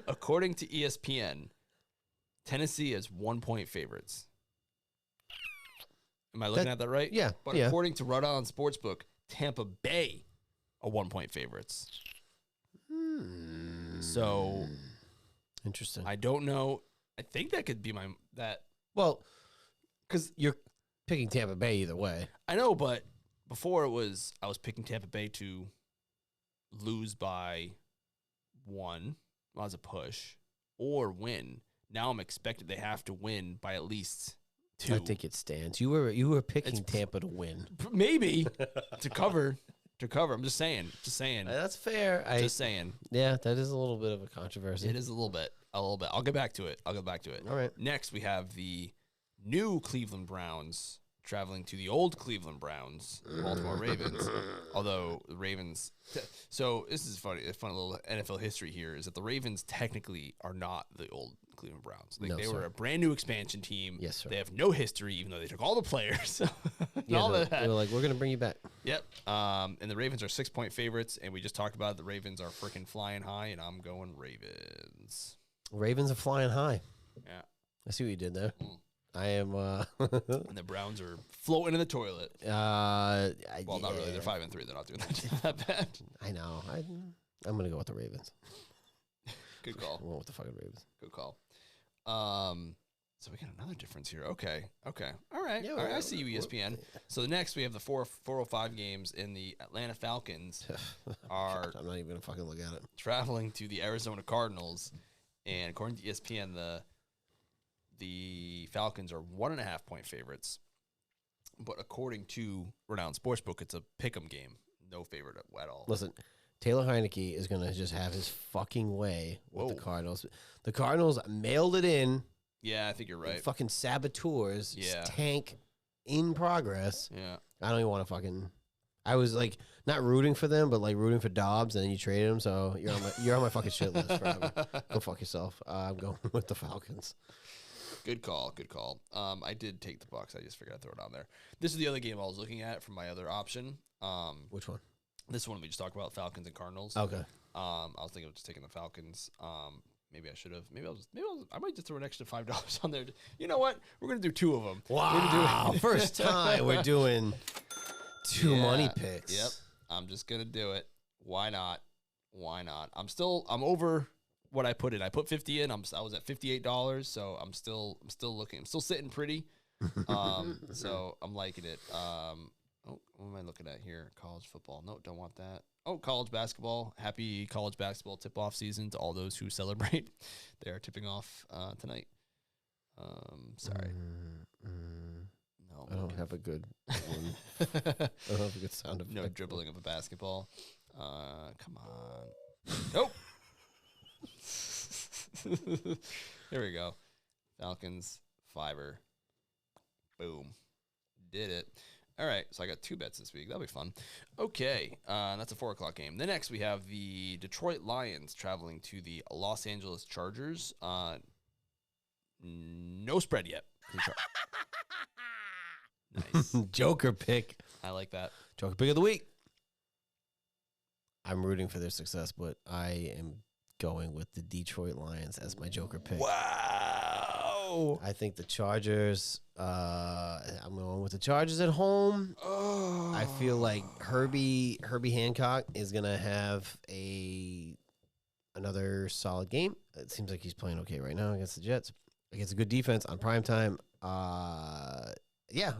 According to ESPN, Tennessee is 1-point favorites. Am I looking at that right? Yeah. But according to Rhode Island Sportsbook, Tampa Bay are 1-point favorites. So interesting. I don't know. I think that could be Well, because you're picking Tampa Bay either way. I know, but before I was picking Tampa Bay to lose by 1 as a push or win. Now I'm expected they have to win by at least 2. I think it stands. You were picking Tampa to win. Maybe to cover. I'm just saying. That's fair. Just saying. Yeah, that is a little bit of a controversy. It is a little bit. I'll get back to it. All right. Next, we have the new Cleveland Browns traveling to the old Cleveland Browns, Baltimore Ravens. Although the Ravens, so this is funny. A fun little NFL history here is that the Ravens technically are not the old Cleveland Browns. They were a brand new expansion team. Yes, sir. They have no history, even though they took all the players. They were like, we're gonna bring you back. Yep. And the Ravens are 6-point favorites, and we just talked about it. The Ravens are freaking flying high, and I'm going Ravens. Ravens are flying high. Yeah. I see what you did there. I am. And the Browns are floating in the toilet. Not really. They're 5-3. They're not doing that bad. I know. I'm gonna go with the Ravens. Good call. I went with the fucking Ravens. Good call. So we got another difference here. Okay. All right. Yeah, All right. I see you, ESPN. So next we have the 405 games in the Atlanta Falcons are I'm not even gonna fucking look at it. traveling to the Arizona Cardinals, and according to ESPN, the Falcons are 1.5-point favorites. But according to Renowned Sportsbook, it's a pick'em game. No favorite at all. Listen, Taylor Heineke is going to just have his fucking way with the Cardinals. The Cardinals mailed it in. Yeah, I think you're right. Fucking saboteurs. Yeah. Tank in progress. Yeah. I don't even want to fucking... I was like, not rooting for them, but like rooting for Dobbs, and then you traded him, so you're on my fucking shit list forever. Go fuck yourself. I'm going with the Falcons. Good call. I did take the Bucks. I just figured I'd throw it on there. This is the other game I was looking at for my other option. Which one? This one we just talked about, Falcons and Cardinals. Okay. I was thinking of just taking the Falcons. Maybe I should have. I might just throw an extra $5 on there. You know what? We're gonna do 2 of them. Wow! First time we're doing 2 money picks. Yep. I'm just gonna do it. Why not? I'm over what I put in. I put 50 in. I was at $58, so I'm still looking. I'm still sitting pretty. So I'm liking it. What am I looking at here? College football. No, don't want that. Oh, college basketball. Happy college basketball tip-off season to all those who celebrate. They are tipping off tonight. Sorry. No, I don't have a good one. I don't have a good sound effect. No dribbling of a basketball. Come on. Nope. Here we go. Falcons, Fiverr. Boom. Did it. All right, so I got 2 bets this week. That'll be fun. Okay, that's a 4 o'clock game. Then next we have the Detroit Lions traveling to the Los Angeles Chargers. No spread yet. Nice. Joker pick. I like that. Joker pick of the week. I'm rooting for their success, but I am going with the Detroit Lions as my Joker pick. Wow. I think the Chargers, I'm going with the Chargers at home. Oh. I feel like Herbie Hancock is going to have another solid game. It seems like he's playing okay right now against the Jets. Against a good defense on primetime. Yeah,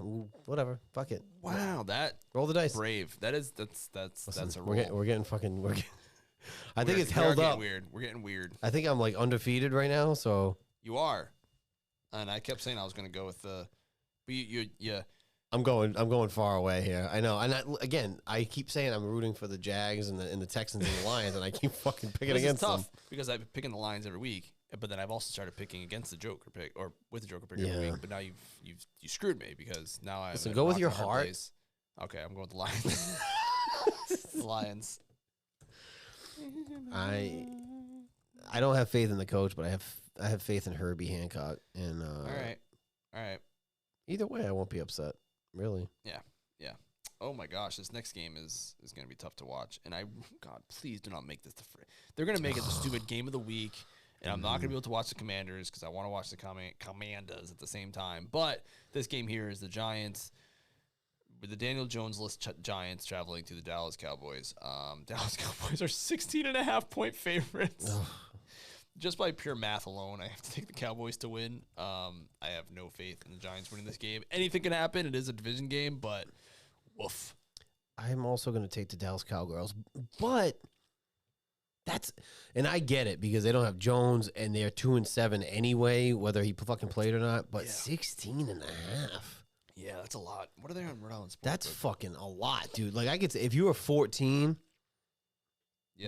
whatever. Fuck it. Wow, that roll the dice. Brave. That's a roll. We're getting I think it's held up. Weird. We're getting weird. I think I'm like undefeated right now, so you are. And I kept saying I was going to go with the, but yeah. I'm going far away here. I know. And I keep saying I'm rooting for the Jags and the Texans and the Lions, and I keep fucking picking against them. Because I've been picking the Lions every week, but then I've also started picking against the Joker pick or with the Joker pick every week. But now you screwed me because now I. Listen, go with your heart. Place. Okay, I'm going with the Lions. The Lions. I don't have faith in the coach, but I have faith in Herbie Hancock. And all right. Either way, I won't be upset. Really. Yeah. oh my gosh, this next game is going to be tough to watch. And God, please do not make this they're going to make it the stupid game of the week. And I'm not going to be able to watch the Commanders because I want to watch the Commandas at the same time. But this game here is the Giants, with the Daniel Jones-less Giants traveling to the Dallas Cowboys. Dallas Cowboys are 16.5-point favorites. Just by pure math alone, I have to take the Cowboys to win. I have no faith in the Giants winning this game. Anything can happen. It is a division game, but woof. I'm also going to take the Dallas Cowgirls, but and I get it because they don't have Jones and they're 2-7 anyway, whether he fucking played or not, but 16.5. Yeah, that's a lot. What are they on Rhode Island Sports? That's fucking a lot, dude. Like, I get if you were 14,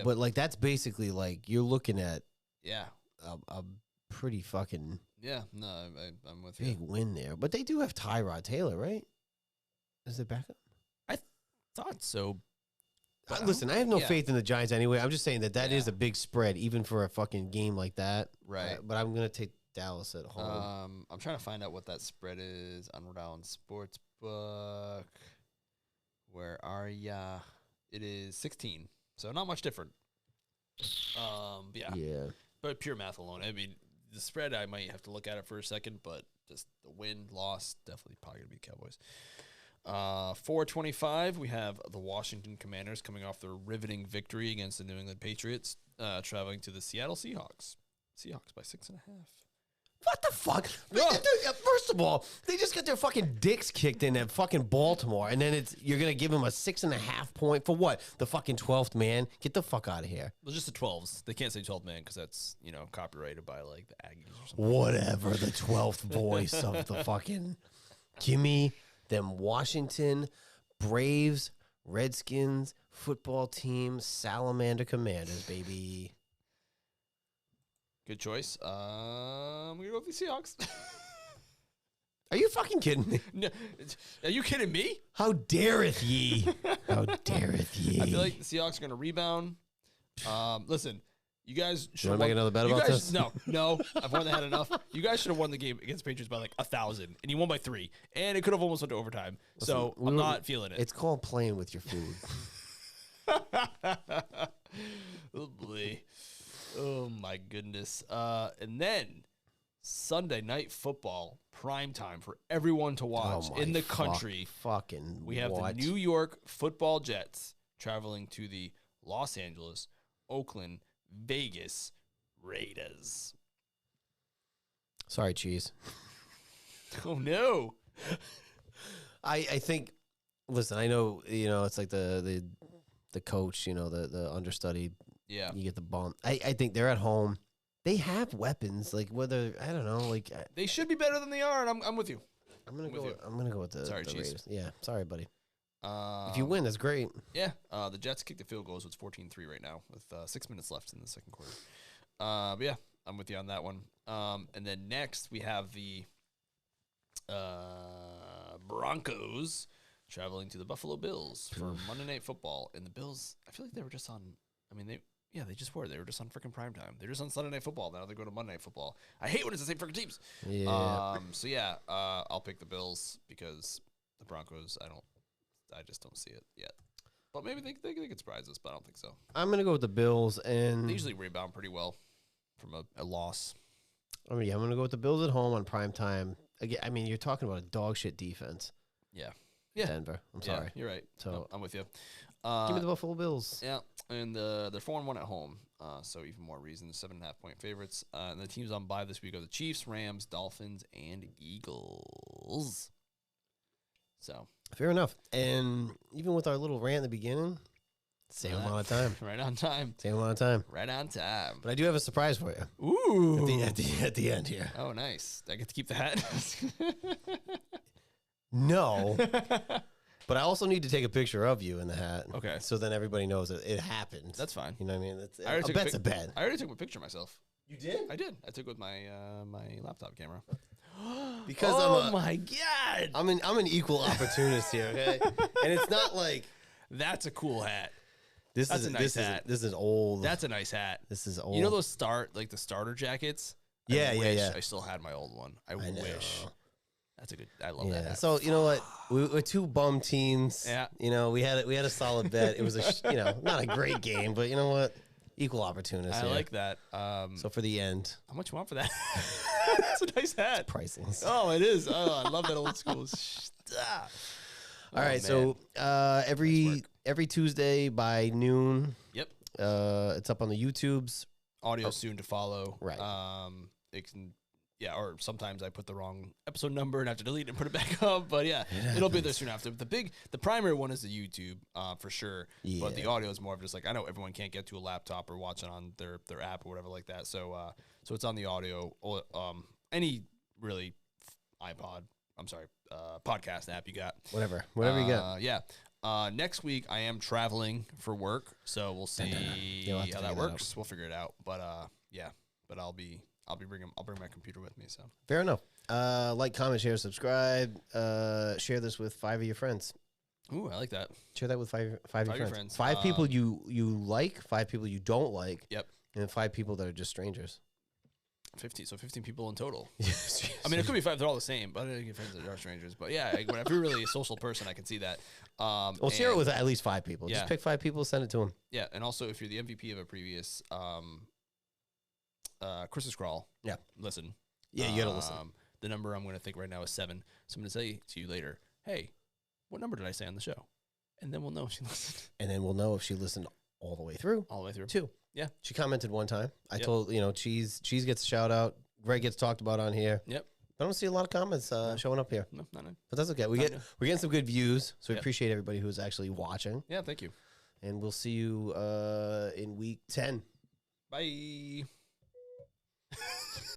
but like that's basically like you're looking at a pretty fucking no, I'm with big you. win there. But they do have Tyrod Taylor, right? Is it backup? I thought so. Listen, I have no faith in the Giants anyway. I'm just saying that is a big spread, even for a fucking game like that. Right. But I'm going to take Dallas at home. I'm trying to find out what that spread is on Rhode Island Sportsbook. Where are ya? It is 16, so not much different. Yeah. But pure math alone, I mean, the spread, I might have to look at it for a second, but just the win, loss, definitely probably going to be the Cowboys. 4:25, we have the Washington Commanders coming off their riveting victory against the New England Patriots, traveling to the Seattle Seahawks. Seahawks by 6.5. What the fuck? First of all, they just got their fucking dicks kicked in at fucking Baltimore, and then you're gonna give them a 6.5 point for what? The fucking 12th man? Get the fuck out of here. Well, just the 12s. They can't say 12th man because that's copyrighted by like the Aggies or something. Whatever. The 12th voice of the fucking gimme them Washington Braves, Redskins football team, Salamander Commanders, baby. Good choice. I'm going to go with the Seahawks. Are you fucking kidding me? No, are you kidding me? How dareth ye? How dareth ye? I feel like the Seahawks are going to rebound. Listen, you guys should make another bet about this? No. I've more than had enough. You guys should have won the game against the Patriots by like 1,000, and you won by 3. And it could have almost went to overtime. Listen, so I'm not feeling it. It's called playing with your food. Oh, boy. Oh, my goodness. And then Sunday Night Football, prime time for everyone to watch in the country. We have the New York Football Jets traveling to the Los Angeles, Oakland, Vegas Raiders. Sorry, Cheese. Oh, no. I think, listen, I know, it's like the coach, the understudy. Yeah. You get the bump. I think they're at home. They have weapons. Like, whether, I don't know. Like, they should be better than they are, and I'm with you. I'm going to go with the Cheese. Raiders. Yeah. Sorry, buddy. If you win, that's great. Yeah. The Jets kicked the field goal, so it's 14-3 right now with 6 minutes left in the second quarter. But yeah, I'm with you on that one. And then next we have the Broncos traveling to the Buffalo Bills for Monday Night Football. And the Bills, I feel like they were just on, they just were. They were just on freaking primetime. They're just on Sunday Night Football. Now they go to Monday Night Football. I hate when it's the same freaking teams. Yeah. I'll pick the Bills because the Broncos, I just don't see it yet. But maybe they could surprise us, but I don't think so. I'm going to go with the Bills. And they usually rebound pretty well from a loss. I'm going to go with the Bills at home on primetime. Again, you're talking about a dog shit defense. Yeah. Denver. I'm sorry. You're right. So no, I'm with you. Give me the Buffalo Bills. Yeah, and they're 4-1 at home, so even more reason. 7.5-point favorites. And the teams on bye this week are the Chiefs, Rams, Dolphins, and Eagles. So fair enough. And even with our little rant in the beginning, same amount of time. Right on time. Same amount of time. Right on time. But I do have a surprise for you. Ooh. At the end here. Oh, nice. I get to keep the hat. No. But I also need to take a picture of you in the hat. Okay. So then everybody knows that it happened. That's fine. You know what I mean? A bet's a bet. I already took my picture myself. You did? I did. I took it with my my laptop camera. Because my God. I'm an equal opportunist here, okay? And it's not like that's a cool hat. That's a nice hat. This is old. That's a nice hat. This is old. You know those the starter jackets? Yeah. I still had my old one. I wish. know. That's a good. I love Yeah. that. So you know what? We're two bum teams. Yeah. You know, we had a solid bet. It was not a great game, but you know what? Equal opportunists. I like that. So for the end, how much you want for that? It's a nice hat. priceless. Oh, it is. Oh, I love that old school. All right. So every Tuesday by noon. Yep. It's up on the YouTubes. Audio soon to follow. Right. It can. Yeah, or sometimes I put the wrong episode number and have to delete it and put it back up. But yeah, it'll be there soon after. The primary one is the YouTube, for sure. Yeah. But the audio is more of just like, I know everyone can't get to a laptop or watch it on their app or whatever like that. So so it's on the audio. Any really podcast app you got. Whatever you got. Yeah. Next week I am traveling for work, so we'll see how that works. We'll figure it out. But yeah. But I'll bring my computer with me. So Fair enough. Like, comment, share, subscribe. Share this with 5 of your friends. Ooh, I like that. Share that with five of your friends. 5 Um, people you like, 5 people you don't like. Yep. And 5 people that are just strangers. 15 people in total. I mean, it could be 5. They're all the same, but I don't get friends that are strangers. But yeah, if you're really a social person, I can see that. Well, share it with at least 5 people. Yeah. Just pick 5 people, send it to them. Yeah, and also if you're the MVP of a previous Christmas crawl, listen. Yeah, you gotta listen. The number I'm going to think right now is 7. So I'm going to say to you later, hey, what number did I say on the show? And then we'll know if she listened. And then we'll know if she listened all the way through. All the way through. 2. Yeah. She commented one time. I told, Cheese gets a shout out. Greg gets talked about on here. Yep. I don't see a lot of comments showing up here. No, not But that's okay. We're getting some good views, so we appreciate everybody who's actually watching. Yeah, thank you. And we'll see you in week 10. Bye.